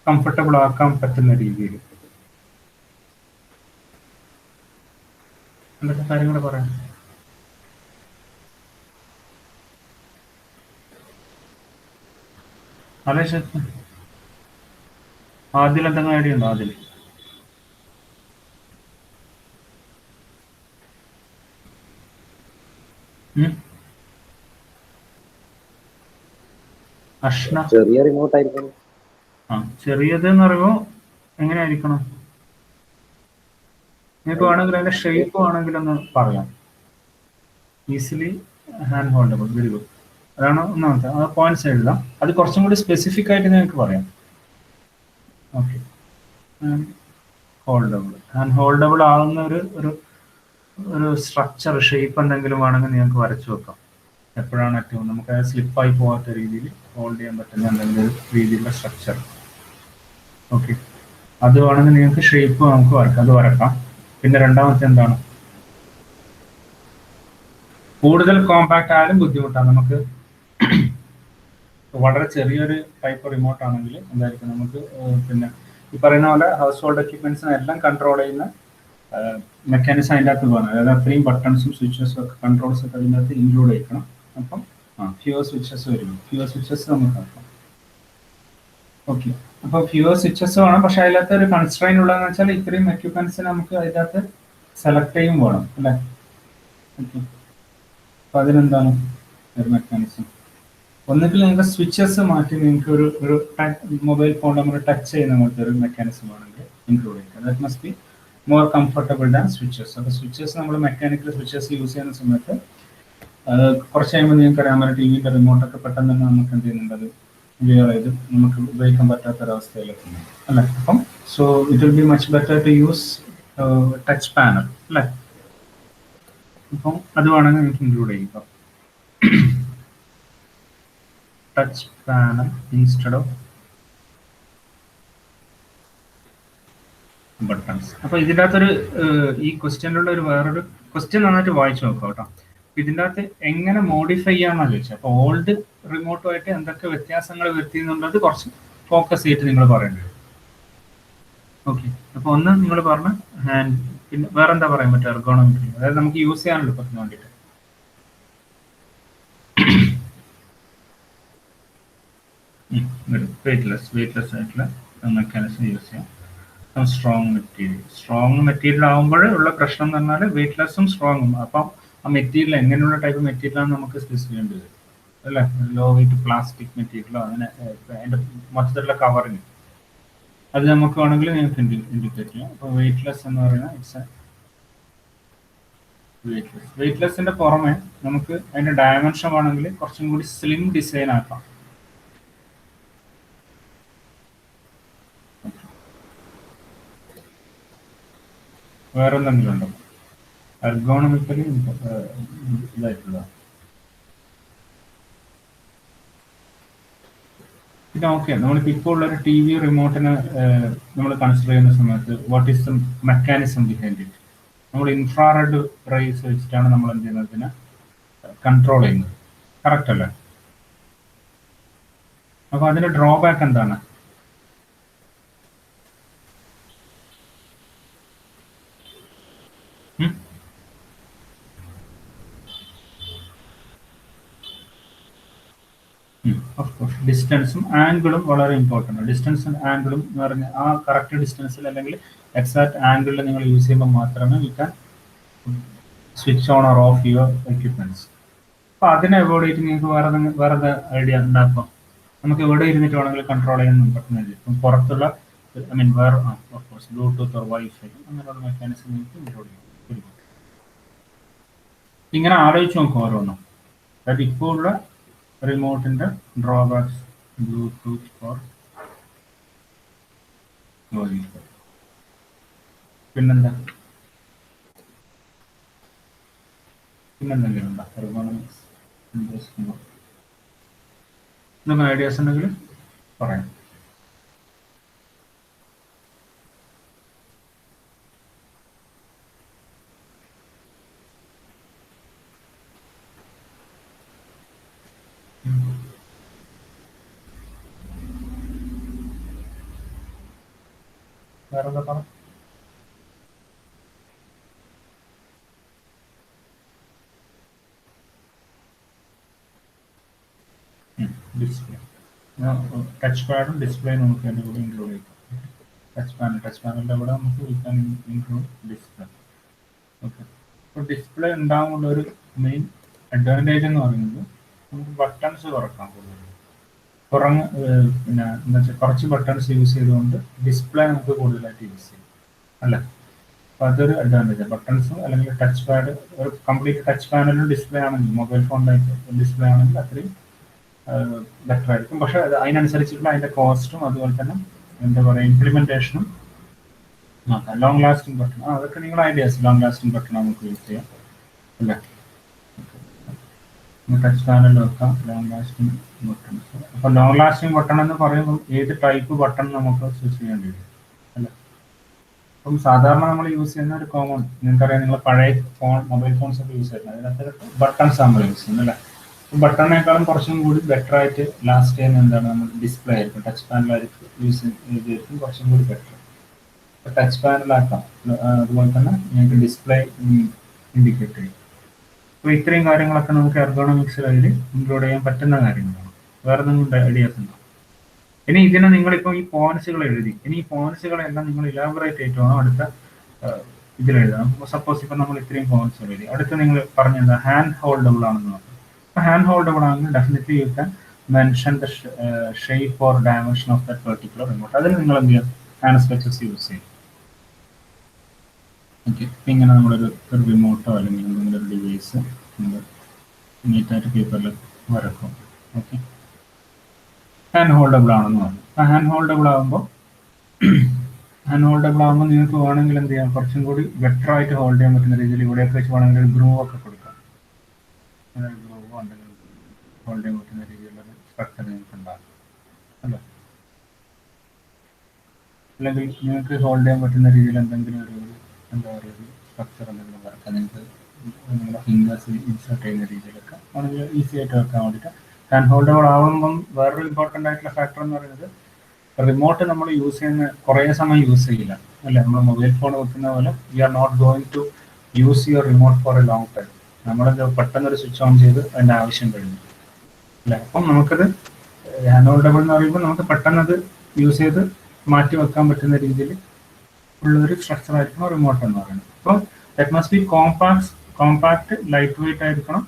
കംഫർട്ടബിൾ ആക്കാൻ പറ്റുന്ന രീതിയിൽ എന്തൊക്കെ കാര്യങ്ങൾ പറയാം? ആദ്യം എന്തെങ്കിലും ഐഡിയ ഉണ്ടോ? ആദ്യം അഷ്ന, ചെറിയ റിമോട്ട് ആയിരിക്കും. ചെറിയത് എന്ന് പറയുമ്പോൾ എങ്ങനെ ആയിരിക്കണം? നിങ്ങൾക്ക് വേണമെങ്കിൽ അതിന്റെ ഷേപ്പ് വേണമെങ്കിൽ ഒന്ന് പറയാം. Easily hand holdable, very good. അതാണ് ഒന്നാമത്തെ. ആ പോയിന്റ്സ് എഴുതാം. അത് കുറച്ചും കൂടി സ്പെസിഫിക് ആയിട്ട് നിങ്ങൾക്ക് പറയാം. ഓക്കെ, ഹോൾഡബിൾ. ഹാൻഡ് ഹോൾഡബിൾ ആവുന്ന ഒരു ഒരു ഒരു സ്ട്രക്ചർ, ഷേപ്പ് എന്തെങ്കിലും വേണമെങ്കിൽ നിങ്ങൾക്ക് വരച്ചു വെക്കാം. എപ്പോഴാണ് ഏറ്റവും നമുക്ക് സ്ലിപ്പായി പോകാത്ത രീതിയിൽ ഹോൾഡ് ചെയ്യാൻ പറ്റുന്ന എന്തെങ്കിലും ഒരു രീതിയിലുള്ള സ്ട്രക്ചർ. ഓക്കെ, അത് വേണമെങ്കിൽ നിങ്ങൾക്ക് ഷേപ്പ് നമുക്ക് വരക്കാം, അത് വരക്കാം. പിന്നെ രണ്ടാമത്തെ എന്താണ്? കൂടുതൽ കോമ്പാക്ട് ആയാലും ബുദ്ധിമുട്ടാണ്. നമുക്ക് വളരെ ചെറിയൊരു ടൈപ്പ് റിമോട്ട് ആണെങ്കിൽ എന്തായിരിക്കും നമുക്ക് പിന്നെ ഈ പറയുന്ന പോലെ ഹൗസ് ഹോൾഡ് എക്യുപ്മെന്റ്സിനെ എല്ലാം കൺട്രോൾ ചെയ്യുന്ന മെക്കാനിസം അതിൻ്റെ അകത്ത് പോകണം. അതായത് അത്രയും ബട്ടൺസും സ്വിച്ചസും ഒക്കെ കൺട്രോൾസ് ഒക്കെ അതിൻ്റെ അകത്ത് ഇൻക്ലൂഡ് ചെയ്യണം. അപ്പം ഫ്യൂവർ സ്വിച്ചസ് വരും. ഫ്യൂവർ സ്വിച്ചസ് നമുക്ക് ആക്കാം. ഓക്കെ, അപ്പോൾ ഫ്യൂവർ സ്വിച്ചസ് വേണം. പക്ഷെ അതിനകത്ത് ഒരു കൺസ്ട്രെയിൻ ഉള്ളതെന്ന് വെച്ചാൽ ഇത്രയും എക്യുപ്മെന്റ്സിനെ നമുക്ക് അതിനകത്ത് സെലക്ട് ചെയ്യും വേണം അല്ലേ? ഓക്കെ, അപ്പോൾ അതിനെന്താണ് ഒരു മെക്കാനിസം? ഒന്നുകിൽ നിങ്ങൾക്ക് സ്വിച്ചസ് മാറ്റി നിങ്ങൾക്ക് ഒരു മൊബൈൽ ഫോൺ നമ്മൾ ടച്ച് ചെയ്യുന്ന പോലത്തെ ഒരു മെക്കാനിസം ആണെങ്കിൽ ഇൻക്ലൂഡ് ചെയ്യുക. That must be more comfortable than switches. അപ്പോൾ സ്വിച്ചസ് നമ്മൾ മെക്കാനിക്കൽ സ്വിച്ചസ് യൂസ് ചെയ്യുന്ന സമയത്ത് കുറച്ച് കഴിയുമ്പോൾ നിങ്ങൾക്ക് അറിയാൻ പറ്റും ടി വിയുടെ റിമോട്ടൊക്കെ പെട്ടെന്ന് തന്നെ നമുക്ക് എന്ത് ചെയ്യുന്നുണ്ട്, അത് ക്ലിയർ ചെയ്ത് നമുക്ക് ഉപയോഗിക്കാൻ പറ്റാത്തൊരവസ്ഥയിലെത്തുന്നു അല്ലേ? അപ്പം so it will be much better to use touch panel അല്ലേ? അപ്പം അത് വേണമെങ്കിൽ നിങ്ങൾക്ക് ഇൻക്ലൂഡ് ചെയ്യുക. Touch panel instead of buttons. അപ്പൊ ഇതിൻ്റെ അകത്തൊരു ഈ ക്വസ്റ്റ്യനിലുള്ള ഒരു വേറൊരു ക്വസ്റ്റ്യൻ നന്നായിട്ട് വായിച്ചു നോക്കാം കേട്ടോ. ഇതിൻ്റെ അകത്ത് എങ്ങനെ മോഡിഫൈ ചെയ്യാമെന്നാണ് ചോദിച്ചത്. അപ്പോൾ ഓൾഡ് റിമോട്ടുമായിട്ട് എന്തൊക്കെ വ്യത്യാസങ്ങൾ വരുത്തിയെന്നുള്ളത് കുറച്ച് ഫോക്കസ് ചെയ്തിട്ട് നിങ്ങൾ പറയേണ്ടി വരും. ഓക്കെ, അപ്പോൾ ഒന്ന് നിങ്ങൾ പറഞ്ഞ ഹാൻഡ്, പിന്നെ വേറെ എന്താ പറയാൻ പറ്റുക? എർഗോണോമിക്കലി, അതായത് നമുക്ക് യൂസ് ചെയ്യാനുള്ള പറ്റുന്ന വേണ്ടിയിട്ട്. വെയിറ്റ്ലെസ് ആയിട്ടുള്ള മെക്കാനിസം യൂസ് ചെയ്യാം. സ്ട്രോങ് മെറ്റീരിയൽ ആകുമ്പോൾ ഉള്ള പ്രശ്നം എന്ന് പറഞ്ഞാൽ വെയിറ്റ്ലെസ്സും സ്ട്രോങ്ങും. അപ്പം ആ മെറ്റീരിയൽ എങ്ങനെയുള്ള ടൈപ്പ് മെറ്റീരിയലാണ് നമുക്ക് സ്പെസിഫിക്കേണ്ടി വരും അല്ലേ? ലോ വെയിറ്റ് പ്ലാസ്റ്റിക് മെറ്റീരിയലോ അങ്ങനെ അതിൻ്റെ മൊത്തത്തിലുള്ള കവറിങ് അത് നമുക്ക് വേണമെങ്കിൽ നിങ്ങൾക്ക് ഇൻഡിക്കേറ്റ് ചെയ്യാം. അപ്പോൾ വെയിറ്റ്ലെസ് എന്ന് പറയുന്നത് ഇറ്റ്സ് വെയിറ്റ്ലെസ്സിന്റെ പുറമെ നമുക്ക് അതിന്റെ ഡയമെൻഷൻ വേണമെങ്കിൽ കുറച്ചും കൂടി സ്ലിം ഡിസൈൻ ആക്കാം. വേറെ എന്തെങ്കിലും ഉണ്ടോ എർഗോണമിക്കലി ഇതായിട്ടുള്ള? പിന്നെ ഓക്കെ, നമ്മളിപ്പോൾ ഇപ്പോൾ ഉള്ളൊരു ടി വി റിമോട്ടിന് നമ്മൾ കൺസിഡർ ചെയ്യുന്ന സമയത്ത് what is the mechanism behind it? നമ്മൾ ഇൻഫ്രാറെഡ് റേസ് വെച്ചിട്ടാണ് നമ്മൾ എന്ത് ചെയ്യുന്നത്, ഇതിനെ കൺട്രോൾ ചെയ്യുന്നത്. കറക്റ്റ് അല്ലേ? അപ്പോൾ അതിന്റെ ഡ്രോബാക്ക് എന്താണ്? ഡിസ്റ്റൻസും ആംഗിളും വളരെ ഇമ്പോർട്ടൻ്റ് ആണ്. ഡിസ്റ്റൻസും ആംഗിളും എന്ന് പറഞ്ഞാൽ ആ കറക്റ്റ് ഡിസ്റ്റൻസിൽ അല്ലെങ്കിൽ എക്സാക്ട് ആംഗിളിൽ നിങ്ങൾ യൂസ് ചെയ്യുമ്പോൾ മാത്രമേ you can switch on or of your equipments. അപ്പോൾ അതിനെ അവോയ്ഡ് ചെയ്തിട്ട് നിങ്ങൾക്ക് വേറെ ഐഡിയ ഉണ്ടാക്കാം. നമുക്ക് എവിടെ ഇരുന്നിട്ട് വേണമെങ്കിൽ കൺട്രോൾ ചെയ്യാൻ പറ്റുന്നില്ല. ഇപ്പം പുറത്തുള്ള ഐ മീൻ വേറെ ഓഫ്കോഴ്സ് ബ്ലൂടൂത്ത് ഓർ വൈഫൈ അങ്ങനെയുള്ള മെക്കാനിസം നിങ്ങൾക്ക് ഇൻക്ലൂഡ് ചെയ്യാം. ഇങ്ങനെ ആലോചിച്ച് നോക്കും ഓരോന്നും. അതായത് ഇപ്പോൾ ഉള്ള റിമോട്ടിന്റെ ഡ്രോബാക്സ്, ബ്ലൂടൂത്ത് ഫോർ വൈഫൈ, പിന്നെന്തെങ്കിലും ഉണ്ടോ എർഗോണമിക്സ് എന്തൊക്കെ ഐഡിയാസ് ഉണ്ടെങ്കിൽ പറയാം. വേറെ എന്താ പറ? ഡിസ്പ്ലേ, ടച്ച് പാഡും ഡിസ്പ്ലേ നമുക്ക് അതിൻ്റെ കൂടെ ഇൻക്ലൂഡ് ചെയ്യാം. ടച്ച് പാനലിൻ്റെ കൂടെ നമുക്ക് ഇൻക്ലൂഡ് ഡിസ്പ്ലേ. ഓക്കെ, അപ്പോൾ ഡിസ്പ്ലേ ഉണ്ടാകുമ്പോൾ ഒരു മെയിൻ അഡ്വാൻറ്റേജ് എന്ന് പറയുന്നത് നമുക്ക് ബട്ടൺസ് കുറക്കാം കൂടുതൽ. കുറഞ്ഞ പിന്നെ എന്താ വെച്ചാൽ കുറച്ച് ബട്ടൺസ് യൂസ് ചെയ്തുകൊണ്ട് ഡിസ്പ്ലേ നമുക്ക് കൂടുതലായിട്ട് യൂസ് ചെയ്യും അല്ലേ. അപ്പോൾ അതൊരു അഡ്വാൻറ്റേജ്. ബട്ടൺസും അല്ലെങ്കിൽ ടച്ച് പാഡ് ഒരു കംപ്ലീറ്റ് ടച്ച് പാനലും ഡിസ്പ്ലേ ആണെങ്കിൽ മൊബൈൽ ഫോണിലേക്ക് ഡിസ്പ്ലേ ആണെങ്കിൽ അത്രയും ബെറ്റർ ആയിരിക്കും. പക്ഷേ അത് അതിനനുസരിച്ചുള്ള അതിൻ്റെ കോസ്റ്റും അതുപോലെ തന്നെ എന്താ പറയുക ഇംപ്ലിമെൻറ്റേഷനും നോക്കാം. ലോങ് ലാസ്റ്റിംഗ് ബട്ടൺ അതൊക്കെ നിങ്ങളുടെ ഐഡിയാസ്. ലോങ് ലാസ്റ്റിംഗ് ബട്ടൺ നമുക്ക് യൂസ് ചെയ്യാം അല്ലേ. ടച്ച് പാനൽ വെക്കാം ലോങ് ലാസ്റ്റിംഗ് ബട്ടൺസ്. അപ്പോൾ ലോങ് ലാസ്റ്റിംഗ് ബട്ടൺ എന്ന് പറയുമ്പോൾ ഏത് ടൈപ്പ് ബട്ടൺ നമുക്ക് സ്വിച്ച് ചെയ്യേണ്ടി വരും അല്ലേ. അപ്പം സാധാരണ നമ്മൾ യൂസ് ചെയ്യുന്ന ഒരു കോമൺ നിങ്ങൾക്കറിയാം, നിങ്ങൾ പഴയ ഫോൺ മൊബൈൽ ഫോൺസ് ഒക്കെ യൂസ് ചെയ്യുന്നത് അതിനകത്ത് ബട്ടൺസ് നമ്മൾ യൂസ് ചെയ്യുന്നത് അല്ലേ. ബട്ടണിനേക്കാളും കുറച്ചും കൂടി ബെറ്റർ ആയിട്ട് ലാസ്റ്റ് ചെയ്യുന്ന എന്താണ് നമ്മൾ ഡിസ്പ്ലേ ആയിരിക്കും. ടച്ച് പാനലായിരിക്കും യൂസ് ചെയ്തായിരിക്കും കുറച്ചും കൂടി ബെറ്റർ. ടച്ച് പാനലാക്കാം. അതുപോലെ തന്നെ നിങ്ങൾക്ക് ഡിസ്പ്ലേ ഇൻഡിക്കേറ്റ് ചെയ്യും. അപ്പോൾ ഇത്രയും കാര്യങ്ങളൊക്കെ നമുക്ക് എർഗോണമിക്സിൽ അതിൽ ഇൻക്ലൂഡ് ചെയ്യാൻ പറ്റുന്ന കാര്യങ്ങളാണ്. വേറെ നിങ്ങളുടെ ഐഡിയാസ് ഉണ്ടോ? ഇനി ഇതിനെ നിങ്ങളിപ്പോൾ ഈ പോയിന്റ്സുകൾ എഴുതി. ഇനി ഈ പോയിന്റ്സുകളെല്ലാം നിങ്ങൾ ഇലാബറേറ്റ് ആയിട്ട് വേണം അടുത്ത ഇതിലെഴുതണം. സപ്പോസ് ഇപ്പം നമ്മൾ ഇത്രയും പോയിന്റ്സുകൾ എഴുതി. അടുത്ത് നിങ്ങൾ പറഞ്ഞെന്താ ഹാൻഡ് ഹോൾഡബിൾ ആണെന്ന് പറഞ്ഞു. അപ്പോൾ ഹാൻഡ് ഹോൾഡബിൾ ആണെങ്കിൽ definitely you can mention the shape or dimension of that particular remote. അതിൽ നിങ്ങൾ എന്ത് ചെയ്യാം, ഹാൻഡ് സ്കെച്ചസ് യൂസ് ചെയ്യും. ഓക്കെ, ഇപ്പം ഇങ്ങനെ നമ്മളൊരു റിമോട്ടോ അല്ലെങ്കിൽ എന്തെങ്കിലും ഒരു ഡിവൈസ് നമ്മൾ നീറ്റായിട്ട് പേപ്പറിൽ വരക്കും. ഓക്കെ, ഹാൻഡ് ഹോൾഡബിൾ ആണെന്ന് പറഞ്ഞു. ആ ഹാൻഡ് ഹോൾഡബിൾ ആകുമ്പോൾ നിങ്ങൾക്ക് വേണമെങ്കിൽ എന്ത് ചെയ്യാം, കുറച്ചും കൂടി ബെറ്റർ ആയിട്ട് ഹോൾഡ് ചെയ്യാൻ പറ്റുന്ന രീതിയിൽ ഇവിടെയൊക്കെ വെച്ച് വേണമെങ്കിൽ ഒരു ഗ്രൂവ് ഒക്കെ കൊടുക്കാം. അങ്ങനെ ഒരു ഗ്രൂവ് ഉണ്ടെങ്കിൽ ഹോൾഡ് ചെയ്യാൻ പറ്റുന്ന രീതിയിലുള്ള സ്ട്രക്ചർ നിങ്ങൾക്ക് ഉണ്ടാകും അല്ലേ. അല്ലെങ്കിൽ നിങ്ങൾക്ക് ഹോൾഡ് ചെയ്യാൻ പറ്റുന്ന രീതിയിൽ എന്തെങ്കിലും ഒരു എന്താ പറയുക ഒരു സ്ട്രക്ചർ എന്തെങ്കിലും വരക്കാം. നിങ്ങൾക്ക് നിങ്ങളുടെ ഫിംഗേഴ്സ് ഇൻസേർട്ട് ചെയ്യുന്ന രീതിയിലൊക്കെ ആണെങ്കിൽ ഈസി ആയിട്ട് വെക്കാൻ വേണ്ടിയിട്ട്. ഹാൻഡ് ഹോൾഡബിൾ ആകുമ്പം വേറൊരു ഇമ്പോർട്ടൻ്റ് ആയിട്ടുള്ള ഫാക്ടർ എന്ന് പറയുന്നത് റിമോട്ട് നമ്മൾ യൂസ് ചെയ്യുന്ന കുറേ സമയം യൂസ് ചെയ്യില്ല അല്ലേ. നമ്മൾ മൊബൈൽ ഫോൺ വെക്കുന്ന പോലെ we are not going to use your remote for a long time. നമ്മളത് പെട്ടെന്നൊരു സ്വിച്ച് ഓൺ ചെയ്ത് അതിൻ്റെ ആവശ്യം കഴിഞ്ഞു അല്ലേ. അപ്പം നമുക്കത് ഹാൻഡ് ഹോൾഡബിൾ എന്ന് പറയുമ്പോൾ നമുക്ക് പെട്ടെന്നത് യൂസ് ചെയ്ത് മാറ്റി വെക്കാൻ പറ്റുന്ന രീതിയിൽ ഉള്ളൊരു സ്ട്രക്ചർ ആയിരിക്കണം റിമോട്ട് എന്ന് പറയുന്നത്. അപ്പോൾ that must be compact light weight ആയിരിക്കണം,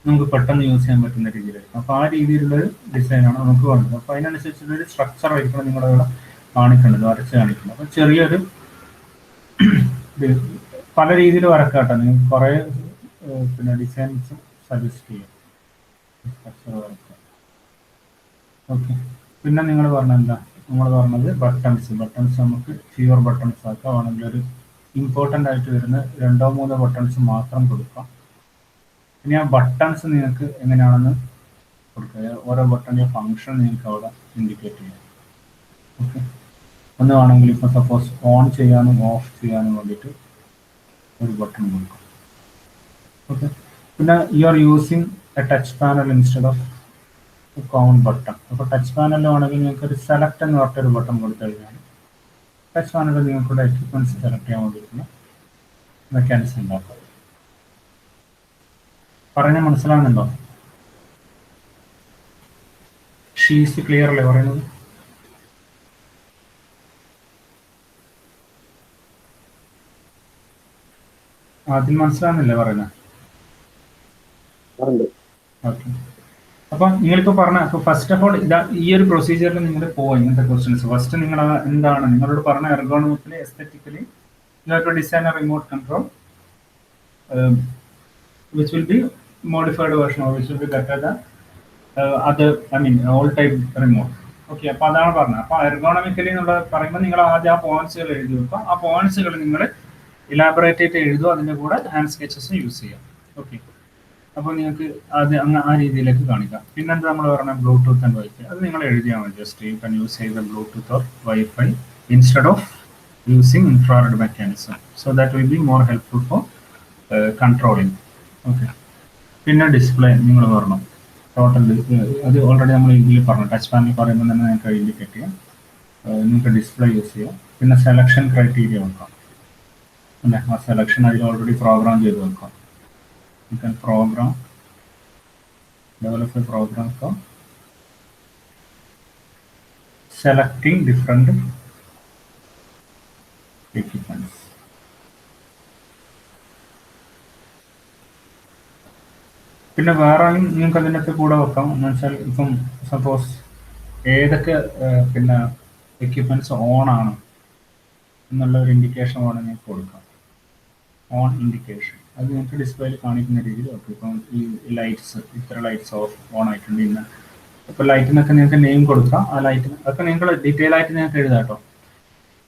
നമുക്ക് പെട്ടെന്ന് യൂസ് ചെയ്യാൻ പറ്റുന്ന രീതിയിലായിരിക്കും. അപ്പോൾ ആ രീതിയിലുള്ളൊരു ഡിസൈനാണ് നമുക്ക് വേണ്ടത്. അപ്പോൾ അതിനനുസരിച്ചുള്ളൊരു സ്ട്രക്ചർ ആയിരിക്കണം നിങ്ങളിവിടെ കാണിക്കേണ്ടത്, വരച്ച് കാണിക്കുന്നത്. അപ്പോൾ ചെറിയൊരു പല രീതിയിൽ വരക്കാട്ടോ. നിങ്ങൾക്ക് കുറേ പിന്നെ ഡിസൈൻസ് സജസ്റ്റ് ചെയ്യാം സ്ട്രക്ചർ വരക്കാം. ഓക്കെ, പിന്നെ നിങ്ങൾ പറഞ്ഞ എന്താ, നമ്മൾ പറഞ്ഞത് ബട്ടൺസ് നമുക്ക് ഫ്യൂവർ ബട്ടൺസ് ആക്കാം. ആണെങ്കിൽ ഒരു ഇമ്പോർട്ടൻ്റ് ആയിട്ട് വരുന്ന 2-3 ബട്ടൺസ് മാത്രം കൊടുക്കാം. ഇനി ആ ബട്ടൺസ് നിങ്ങൾക്ക് എങ്ങനെയാണെന്ന് കൊടുക്കുക. ഓരോ ബട്ടണിൻ്റെ ഫങ്ഷൻ നിങ്ങൾക്ക് അവിടെ ഇൻഡിക്കേറ്റ് ചെയ്യാം. ഓക്കെ, ഒന്ന് വേണമെങ്കിൽ ഇപ്പോൾ സപ്പോസ് ഓൺ ചെയ്യാനും ഓഫ് ചെയ്യാനും വേണ്ടിയിട്ട് ഒരു ബട്ടൺ കൊടുക്കും. ഓക്കെ, പിന്നെ you are using A touch panel instead of count button. അപ്പോൾ ടച്ച് പാനലിലാണെങ്കിൽ നിങ്ങൾക്ക് ഒരു സെലക്ട് എന്ന് പറഞ്ഞൊരു ബട്ടൺ കൊടുത്തു കഴിഞ്ഞാൽ ടച്ച് പാനലിൽ നിങ്ങൾക്കുള്ള എക്യുപ്മെൻറ്റ്സ് സെലക്ട് ചെയ്യാൻ വേണ്ടിയിട്ടുള്ള മെക്കാനിസം ഉണ്ടാക്കുക. പറഞ്ഞാൽ മനസ്സിലാകുന്നുണ്ടോ? ഷീസ് ക്ലിയർ അല്ലേ പറയുന്നത്? അതിൽ മനസ്സിലാകുന്നില്ലേ പറയുന്നത്? ഓക്കെ, അപ്പം നിങ്ങളിപ്പോൾ പറഞ്ഞ അപ്പോൾ ഫസ്റ്റ് ഓഫ് ഓൾ ഈ ഒരു പ്രൊസീജിയറിൽ നിങ്ങൾ പോകും ഇങ്ങനത്തെ ക്വസ്റ്റ്യൻസ്. ഫസ്റ്റ് നിങ്ങൾ എന്താണ് നിങ്ങളോട് പറഞ്ഞ ergonomically aesthetically you have to design a remote control which will be modified version or which will be better than other, I mean all type remote. Okay, അപ്പോൾ അതാണ് പറഞ്ഞത്. അപ്പോൾ എർഗോണമിക്കലി എന്നുള്ള പറയുമ്പോൾ നിങ്ങൾ ആദ്യം ആ പോയിന്റ്സുകൾ എഴുതി വെക്കുക. ആ പോയിന്റ്സുകൾ നിങ്ങൾ ഇലാബറേറ്റ് ആയിട്ട് എഴുതുക, അതിൻ്റെ കൂടെ ഹാൻഡ് സ്കെച്ചസ് യൂസ് ചെയ്യാം. ഓക്കെ, അപ്പോൾ നിങ്ങൾക്ക് അത് ആ രീതിയിലേക്ക് കാണിക്കാം. പിന്നെന്താ നമ്മൾ പറഞ്ഞ ബ്ലൂടൂത്ത് ആൻഡ് വൈഫൈ, അത് നിങ്ങൾ എഴുതിയാൽ മതി. ജസ്റ്റ് യു കൻ യൂസ് ചെയ്ത Bluetooth or wifi instead of using infrared mechanism. So that will be more helpful for controlling. Okay, പിന്നെ ഡിസ്പ്ലേ നിങ്ങൾ പറഞ്ഞു ടോട്ടൽ, അത് ഓൾറെഡി നമ്മൾ ഇതിൽ പറഞ്ഞു. ടച്ച് പാനൽ പറയുമ്പോൾ തന്നെ നിങ്ങൾക്ക് ഇൻഡിക്കേറ്റ് ചെയ്യാം. നിങ്ങൾക്ക് ഡിസ്പ്ലേ യൂസ് ചെയ്യാം. പിന്നെ സെലക്ഷൻ ക്രൈറ്റീരിയ വെക്കാം അല്ലേ. ആ സെലക്ഷൻ അതിൽ ഓൾറെഡി പ്രോഗ്രാം ചെയ്ത് വെക്കാം. You can develop a program for selecting different equipments. പിന്നെ വേറെയും നിങ്ങൾക്ക് അതിനകത്ത് കൂടെ വെക്കാം എന്ന് വെച്ചാൽ ഇപ്പം സപ്പോസ് ഏതൊക്കെ പിന്നെ എക്യുപ്മെന്റ്സ് ഓൺ ആണ് എന്നുള്ള ഒരു ഇൻഡിക്കേഷൻ വേണം നിങ്ങൾക്ക് കൊടുക്കാം. ഓൺ ഇൻഡിക്കേഷൻ അത് നിങ്ങൾക്ക് ഡിസ്പ്ലേയിൽ കാണിക്കുന്ന രീതിയിൽ ഓക്കെ. ഇപ്പം ഈ ലൈറ്റ്സ് ഇത്ര ലൈറ്റ്സ് ഓഫ് ഓൺ ആയിട്ടുണ്ട് ഇന്ന്. ഇപ്പോൾ ലൈറ്റിനൊക്കെ നിങ്ങൾക്ക് നെയിം കൊടുക്കാം. ആ ലൈറ്റിന് അതൊക്കെ നിങ്ങൾ ഡീറ്റെയിൽ ആയിട്ട് നിങ്ങൾക്ക് എഴുതാം കേട്ടോ.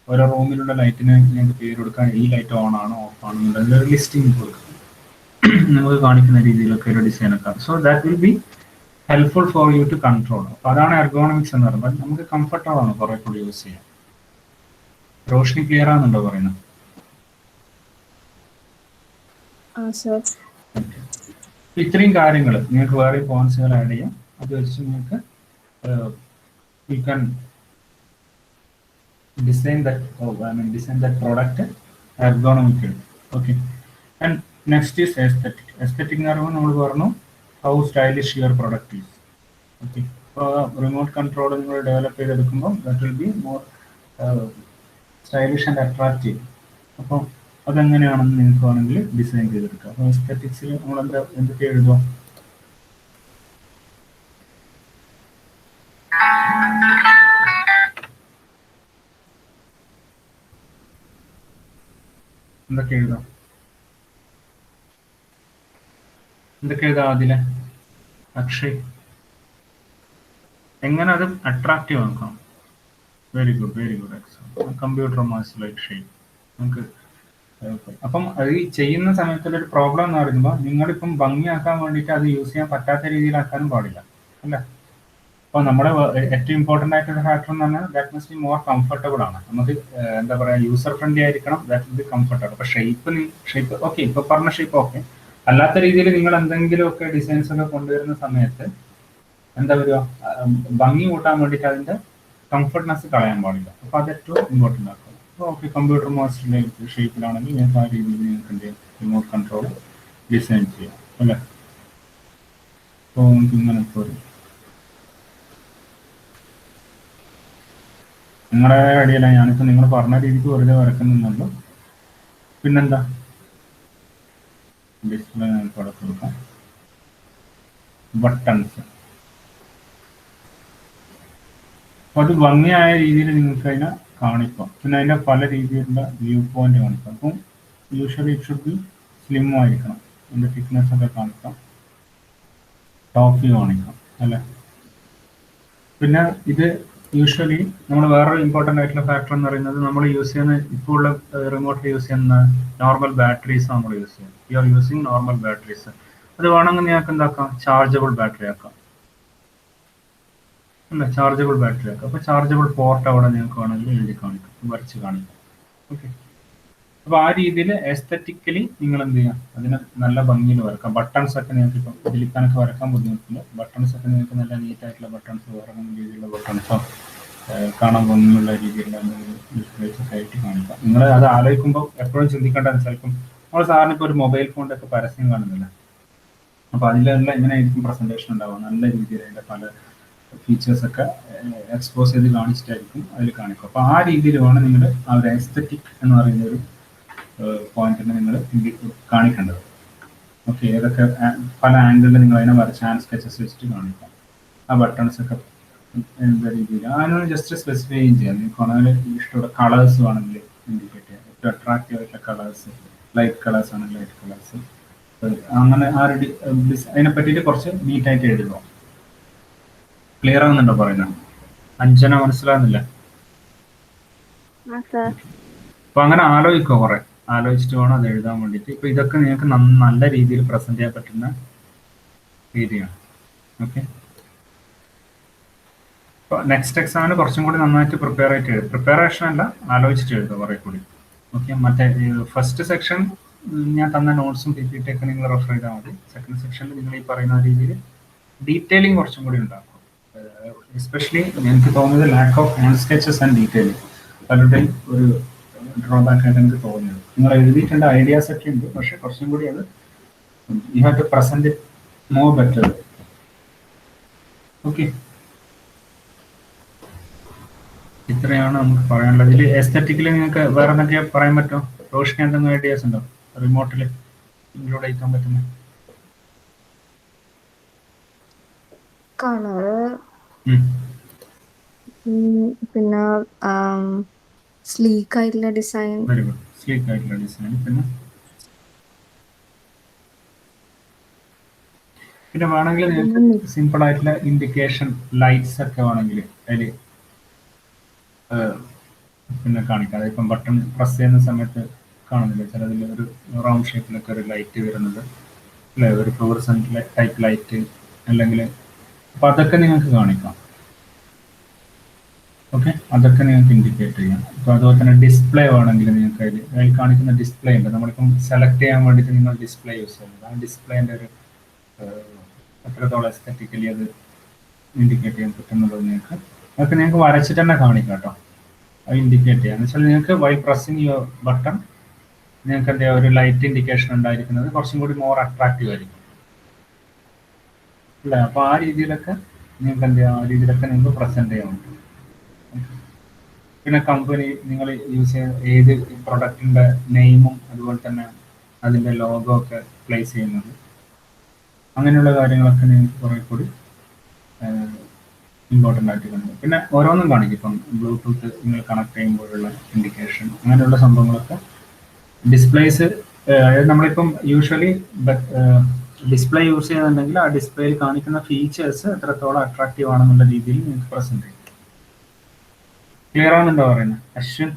ഓരോ റൂമിലുള്ള ലൈറ്റിന് നിങ്ങൾക്ക് പേര് കൊടുക്കാൻ ഈ ലൈറ്റ് ഓൺ ആണ് ഓഫ് ആണെന്നുള്ള ഒരു ലിസ്റ്റിംഗ് കൊടുക്കാം. നമുക്ക് കാണിക്കുന്ന രീതിയിലൊക്കെ ഒരു ഡിസൈൻ ഒക്കെ. So that will be helpful for you to control. അപ്പോൾ അതാണ് എർഗോണമിക്സ് എന്ന് പറയുമ്പോൾ നമുക്ക് കംഫർട്ടബിൾ ആണ് കുറെ കൂടി യൂസ് ചെയ്യാൻ. റോഷ്നി ക്ലിയർ ആണെന്നുണ്ടോ പറയുന്നത്? ഇത്രയും കാര്യങ്ങൾ നിങ്ങൾക്ക് വേറെ പോയിന്റ്സുകൾ ആഡ് ചെയ്യാം. അത് വെച്ച് നിങ്ങൾക്ക് you can design that product ergonomically. Okay. And next is aesthetic. Aesthetic എന്ന് പറയുമ്പോൾ നമ്മൾ പറഞ്ഞു how stylish your product is. Okay. Remote control നിങ്ങൾ ഡെവലപ്പ് ചെയ്തെടുക്കുമ്പോൾ that will be more stylish and attractive. അപ്പോൾ അതെങ്ങനെയാണെന്ന് നിങ്ങൾക്ക് വേണമെങ്കിൽ ഡിസൈൻ ചെയ്തെടുക്കാം. അപ്പോൾ എസ്തെറ്റിക്സിൽ നമ്മൾ എന്തൊക്കെ എഴുതുക? എന്തൊക്കെ എഴുതാം അതിലെ അക്ഷയ് എങ്ങനെ അത് അട്രാക്റ്റീവ് ആക്കാം? Very good example. Computer mast light shade നമുക്ക്. അപ്പം അത് ചെയ്യുന്ന സമയത്തുള്ള ഒരു പ്രോബ്ലം എന്ന് പറയുമ്പോൾ നിങ്ങളിപ്പം ഭംഗിയാക്കാൻ വേണ്ടിയിട്ട് അത് യൂസ് ചെയ്യാൻ പറ്റാത്ത രീതിയിലാക്കാനും പാടില്ല അല്ല. അപ്പോൾ നമ്മുടെ ഏറ്റവും ഇമ്പോർട്ടൻ്റ് ആയിട്ടുള്ള ഫാക്ടർ എന്ന് പറഞ്ഞാൽ that must be more comfortable ആണ്. നമുക്ക് എന്താ പറയുക യൂസർ ഫ്രണ്ട്ലി ആയിരിക്കണം. That will be comfortable. അപ്പോൾ ഷേപ്പ് ഓക്കെ, ഇപ്പോൾ പറഞ്ഞ ഷേപ്പ് ഓക്കെ. അല്ലാത്ത രീതിയിൽ നിങ്ങൾ എന്തെങ്കിലുമൊക്കെ ഡിസൈൻസ് ഒക്കെ കൊണ്ടുവരുന്ന സമയത്ത് എന്താ പറയുക, ഭംഗി കൂട്ടാൻ വേണ്ടിയിട്ട് അതിൻ്റെ കംഫർട്ട്നെസ് കളയാൻ പാടില്ല. അപ്പോൾ അത് ഏറ്റവും ഇമ്പോർട്ടൻ്റ് ആക്കും. അപ്പോൾ ഓക്കെ, കമ്പ്യൂട്ടർ മാസ്റ്ററിൻ്റെ ഷേപ്പിലാണെങ്കിൽ നിങ്ങൾക്ക് ആ രീതിയിൽ നിങ്ങൾക്ക് എന്ത് ചെയ്യാം, റിമോട്ട് കൺട്രോൾ ഡിസൈൻ ചെയ്യാം അല്ലേ. അപ്പോൾ നമുക്ക് ഇങ്ങനെ ഇപ്പോൾ നിങ്ങളുടെ ഐഡിയല്ല, ഞാനിപ്പോൾ നിങ്ങൾ പറഞ്ഞ രീതിക്ക് വെറുതെ വരക്കുന്നുണ്ടല്ലോ. പിന്നെന്താ, ഡിസ്പ്ലേ നമുക്ക് അവിടെ കൊടുക്കാം. ബട്ടൺസ് അപ്പോൾ അത് ഭംഗിയായ രീതിയിൽ നിങ്ങൾക്ക് അതിനെ കാണിക്കാം. പിന്നെ അതിൻ്റെ പല രീതിയിലുള്ള വ്യൂ പോയിന്റ് കാണിക്കാം. അപ്പം usually it should be slim ആയിരിക്കണം. അതിൻ്റെ തിക്നെസ് ഒക്കെ കാണിക്കാം, ടോപ്പ് വ്യൂ കാണിക്കാം അല്ലേ. പിന്നെ ഇത് യൂഷ്വലി നമ്മൾ വേറൊരു ഇമ്പോർട്ടൻ്റ് ആയിട്ടുള്ള ഫാക്ടർ എന്ന് പറയുന്നത് നമ്മൾ യൂസ് ചെയ്യുന്ന ഇപ്പോൾ ഉള്ള റിമോട്ടിൽ യൂസ് ചെയ്യുന്ന നോർമൽ ബാറ്ററീസ് നമ്മൾ യൂസ് ചെയ്യുന്നത്. You are using normal batteries. അത് വേണമെങ്കിൽ നിങ്ങൾക്ക് എന്താക്കാം, ചാർജബിൾ ബാറ്ററി ആക്കാം അല്ല, ചാർജബിൾ ബാറ്ററി ആക്കാം. അപ്പോൾ ചാർജബിൾ പോർട്ട് അവിടെ നിങ്ങൾക്ക് വേണമെങ്കിൽ എഴുതി കാണിക്കാം, വരച്ച് കാണിക്കാം. ഓക്കെ. അപ്പോൾ ആ രീതിയിൽ എസ്തെറ്റിക്കലി നിങ്ങൾ എന്ത് ചെയ്യാം, അതിന് നല്ല ഭംഗിയിൽ വരക്കാം. ബട്ടൺസ് ഒക്കെ നിങ്ങൾക്ക് ഇപ്പം ഇതിലിക്കാനൊക്കെ വരക്കാൻ ബുദ്ധിമുട്ടില്ല. ബട്ടൺസ് ഒക്കെ നിങ്ങൾക്ക് നല്ല നീറ്റായിട്ടുള്ള ബട്ടൺസ്, വേറെ രീതിയിലുള്ള ബട്ടൺസോ കാണാൻ ഭംഗിയുള്ള രീതിയിലുള്ള ഡിസ്പ്ലേസ് ഒക്കെ ആയിട്ട് കാണിക്കാം. നിങ്ങൾ അത് ആലോചിക്കുമ്പോൾ എപ്പോഴും ചിന്തിക്കേണ്ടതെന്ന് വെച്ചാൽ ഇപ്പം നമ്മൾ സാറിന് ഇപ്പോൾ ഒരു മൊബൈൽ ഫോണിൻ്റെ ഒക്കെ പരസ്യം കാണുന്നില്ല. അപ്പോൾ അതിലെല്ലാം എങ്ങനെയായിരിക്കും പ്രസൻറ്റേഷൻ ഉണ്ടാവുക, നല്ല രീതിയിൽ അതിൻ്റെ പല ഫീച്ചേഴ്സൊക്കെ എക്സ്പോസ് ചെയ്ത് കാണിച്ചിട്ടായിരിക്കും അതിൽ കാണിക്കും. അപ്പോൾ ആ രീതിയിൽ വേണം നിങ്ങൾ ആ ഒരു എസ്തെറ്റിക് എന്ന് പറയുന്ന ഒരു പോയിന്റിനെ നിങ്ങൾ കാണിക്കേണ്ടത്. ഓക്കെ. ഏതൊക്കെ പല ആംഗിളിൽ നിങ്ങൾ അതിനെ വരച്ച് ഹാൻഡ് സ്കെച്ചസ് വെച്ചിട്ട് കാണിക്കാം. ആ ബട്ടൺസ് ഒക്കെ എന്താ രീതിയിൽ അതിനോട് ജസ്റ്റ് സ്പെസിഫൈ ചെയ്യാം. നിങ്ങൾക്ക് വളരെ ഇഷ്ടമുള്ള കളേഴ്സ് വേണമെങ്കിൽ ഇൻഡിക്കേറ്റ് ചെയ്യാം. ഏറ്റവും അട്രാക്റ്റീവ് ആയിട്ടുള്ള കളേഴ്സ്, ലൈറ്റ് കളേഴ്സ് ആണെങ്കിൽ ലൈറ്റ് കളേഴ്സ്. അങ്ങനെ ആ ഒരു അതിനെ പറ്റിയിട്ട് കുറച്ച് നീറ്റായിട്ട് എഴുതുക. ക്ലിയർ ആവുന്നുണ്ടോ പറയുന്നത്? അഞ്ജന മനസ്സിലാവുന്നില്ല? അപ്പൊ അങ്ങനെ ആലോചിക്കുക, കുറെ ആലോചിച്ചിട്ട് വേണം അത് എഴുതാൻ വേണ്ടിയിട്ട്. ഇപ്പൊ ഇതൊക്കെ നിങ്ങൾക്ക് നല്ല രീതിയിൽ പ്രസന്റ് ചെയ്യാൻ പറ്റുന്ന രീതിയാണ്. ഓക്കെ. അപ്പൊ നെക്സ്റ്റ് എക്സാമിന് കുറച്ചും കൂടി നന്നായിട്ട് പ്രിപ്പയർ ആയിട്ട് എഴുതും. പ്രിപ്പറേഷൻ അല്ല, ആലോചിച്ചിട്ട് എഴുതുക കുറെ കൂടി. ഓക്കെ. മറ്റേ ഫസ്റ്റ് സെക്ഷൻ ഞാൻ തന്ന നോട്ട്സും PPT ഒക്കെ നിങ്ങൾ റെഫർ ചെയ്താൽ മതി. സെക്കൻഡ് സെക്ഷനിൽ നിങ്ങൾ ഈ പറയുന്ന രീതിയിൽ ഡീറ്റെയിലിംഗ് കുറച്ചും കൂടി ഉണ്ടാക്കും. എസ്പെഷ്യലി എനിക്ക് തോന്നുന്നത് lack of hand sketches and detailing പലരുടെയും ഒരു ഡ്രോബാക്ക് ആയിട്ട് എനിക്ക് തോന്നിയത്. നിങ്ങൾ എഴുതിയിട്ടുണ്ട്, ഐഡിയാസ് ഒക്കെ ഉണ്ട്, പക്ഷെ കുറച്ചും കൂടി അത് you have to present more better. Okay. ഇത്രയാണ് നമുക്ക് പറയാനുള്ളത്. ഇതിൽ എസ്തെറ്റിക്കലി നിങ്ങൾക്ക് വേറെ എന്തൊക്കെയാ പറയാൻ പറ്റുമോ? റോഷിന് എന്തെങ്കിലും ഐഡിയാസ് ഉണ്ടോ റിമോട്ടിൽ ഇൻക്ലൂഡ് ചെയ്യാൻ പറ്റുന്നത്? കളറ് ഉം. പിന്നെ സ്ലീക്ക് ആയിട്ടുള്ള ഡിസൈൻ. Very good. സ്ലീക്ക് ആയിട്ടുള്ള ഡിസൈൻ. പിന്നെ വേണമെങ്കിൽ നിങ്ങൾക്ക് പിന്നെ സിമ്പിൾ ആയിട്ടുള്ള ഇൻഡിക്കേഷൻ ലൈറ്റ്സ് ഒക്കെ വേണമെങ്കിൽ അതിൽ പിന്നെ കാണിക്കാം. അതിപ്പം ബട്ടൺ പ്രസ് ചെയ്യുന്ന സമയത്ത് കാണുന്നില്ല, ചിലതിൽ ഒരു റൗണ്ട് ഷേപ്പിലൊക്കെ ഒരു ലൈറ്റ് വരുന്നത് അല്ലേ, ഒരു ഫ്ലൂറസെന്റ് ടൈപ്പ് ലൈറ്റ് അല്ലെങ്കിൽ, അപ്പം അതൊക്കെ നിങ്ങൾക്ക് കാണിക്കാം. ഓക്കെ, അതൊക്കെ നിങ്ങൾക്ക് ഇൻഡിക്കേറ്റ് ചെയ്യാം. അപ്പോൾ അതുപോലെ തന്നെ ഡിസ്പ്ലേ വേണമെങ്കിൽ നിങ്ങൾക്ക് അതിൽ കാണിക്കുന്ന ഡിസ്പ്ലേ ഉണ്ട്. നമ്മളിപ്പം സെലക്ട് ചെയ്യാൻ വേണ്ടിയിട്ട് നിങ്ങൾ ഡിസ്പ്ലേ യൂസ് ചെയ്യുന്നത്, ആ ഡിസ്പ്ലേൻ്റെ ഒരു എത്രത്തോളം എസ്തറ്റിക്കലി അത് ഇൻഡിക്കേറ്റ് ചെയ്യാൻ പറ്റുന്നുള്ളത് നിങ്ങൾക്ക് അതൊക്കെ നിങ്ങൾക്ക് വരച്ചിട്ട് തന്നെ കാണിക്കാം കേട്ടോ. അത് ഇൻഡിക്കേറ്റ് ചെയ്യാം എന്ന് വെച്ചാൽ നിങ്ങൾക്ക് വൈ പ്രസ്സിങ് യുവർ ബട്ടൺ നിങ്ങൾക്ക് എന്താ ഒരു ലൈറ്റ് ഇൻഡിക്കേഷൻ ഉണ്ടായിരിക്കുന്നത് കുറച്ചും കൂടി മോർ അട്രാക്റ്റീവ് ആയിരിക്കും അല്ലേ. അപ്പോൾ ആ രീതിയിലൊക്കെ നിങ്ങൾക്ക് എന്താ ആ രീതിയിലൊക്കെ നിങ്ങൾക്ക് പ്രസന്റ് ചെയ്യാൻ പറ്റും. പിന്നെ കമ്പനി നിങ്ങൾ യൂസ് ചെയ്യുന്ന ഏത് പ്രൊഡക്റ്റിൻ്റെ നെയിമും അതുപോലെ തന്നെ അതിൻ്റെ ലോഗോ ഒക്കെ പ്ലേസ് ചെയ്യുന്നത്, അങ്ങനെയുള്ള കാര്യങ്ങളൊക്കെ നിങ്ങൾക്ക് കുറേ കൂടി ഇമ്പോർട്ടൻ്റ് ആയിട്ട് കാണും. പിന്നെ ഓരോന്നും കാണിക്കും. ഇപ്പം ബ്ലൂടൂത്ത് നിങ്ങൾ കണക്ട് ചെയ്യുമ്പോഴുള്ള ഇൻഡിക്കേഷൻ, അങ്ങനെയുള്ള സംഭവങ്ങളൊക്കെ ഡിസ്പ്ലേസ്. അതായത് നമ്മളിപ്പം യൂഷ്വലി ഡിസ്പ്ലേ യൂസ് ചെയ്യുന്നുണ്ടെങ്കിൽ ആ ഡിസ്പ്ലേയിൽ കാണിക്കുന്ന ഫീച്ചേഴ്സ് എത്രത്തോളം അട്രാക്റ്റീവ് ആണെന്നുള്ള രീതിയിൽ നിങ്ങൾക്ക് പ്രസന്റ് ചെയ്യും. ക്ലിയർ ആണെന്നുണ്ടോ പറയുന്നത് അശ്വിൻ?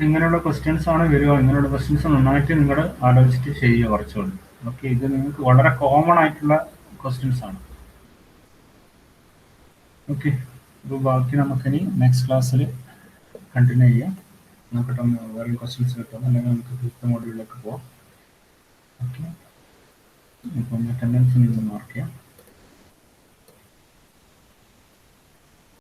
ഇങ്ങനെയുള്ള ക്വസ്റ്റ്യൻസ് ആണ് വരിക. ഇങ്ങനെയുള്ള ക്വസ്റ്റ്യൻസ് നന്നായിട്ട് നിങ്ങൾ ആലോചിച്ചിട്ട് ചെയ്യുക കുറച്ചുകൂടി. ഓക്കെ, ഇത് നിങ്ങൾക്ക് വളരെ കോമൺ ആയിട്ടുള്ള ക്വസ്റ്റ്യൻസ് ആണ്. ഓക്കെ, അപ്പോൾ ബാക്കി നമുക്കിനി നെക്സ്റ്റ് ക്ലാസ്സിൽ കണ്ടിന്യൂ ചെയ്യാം. നോക്കട്ടെ വേറെ ക്വസ്റ്റ്യൻസ് കിട്ടും, അല്ലെങ്കിൽ നമുക്ക് ഫിഫ്ത്ത് മോഡ്യൂളിലേക്ക് പോവാം. ഓക്കെ, ഇപ്പം അറ്റൻഡൻസ് നിങ്ങൾ മാർക്ക് ചെയ്യാം.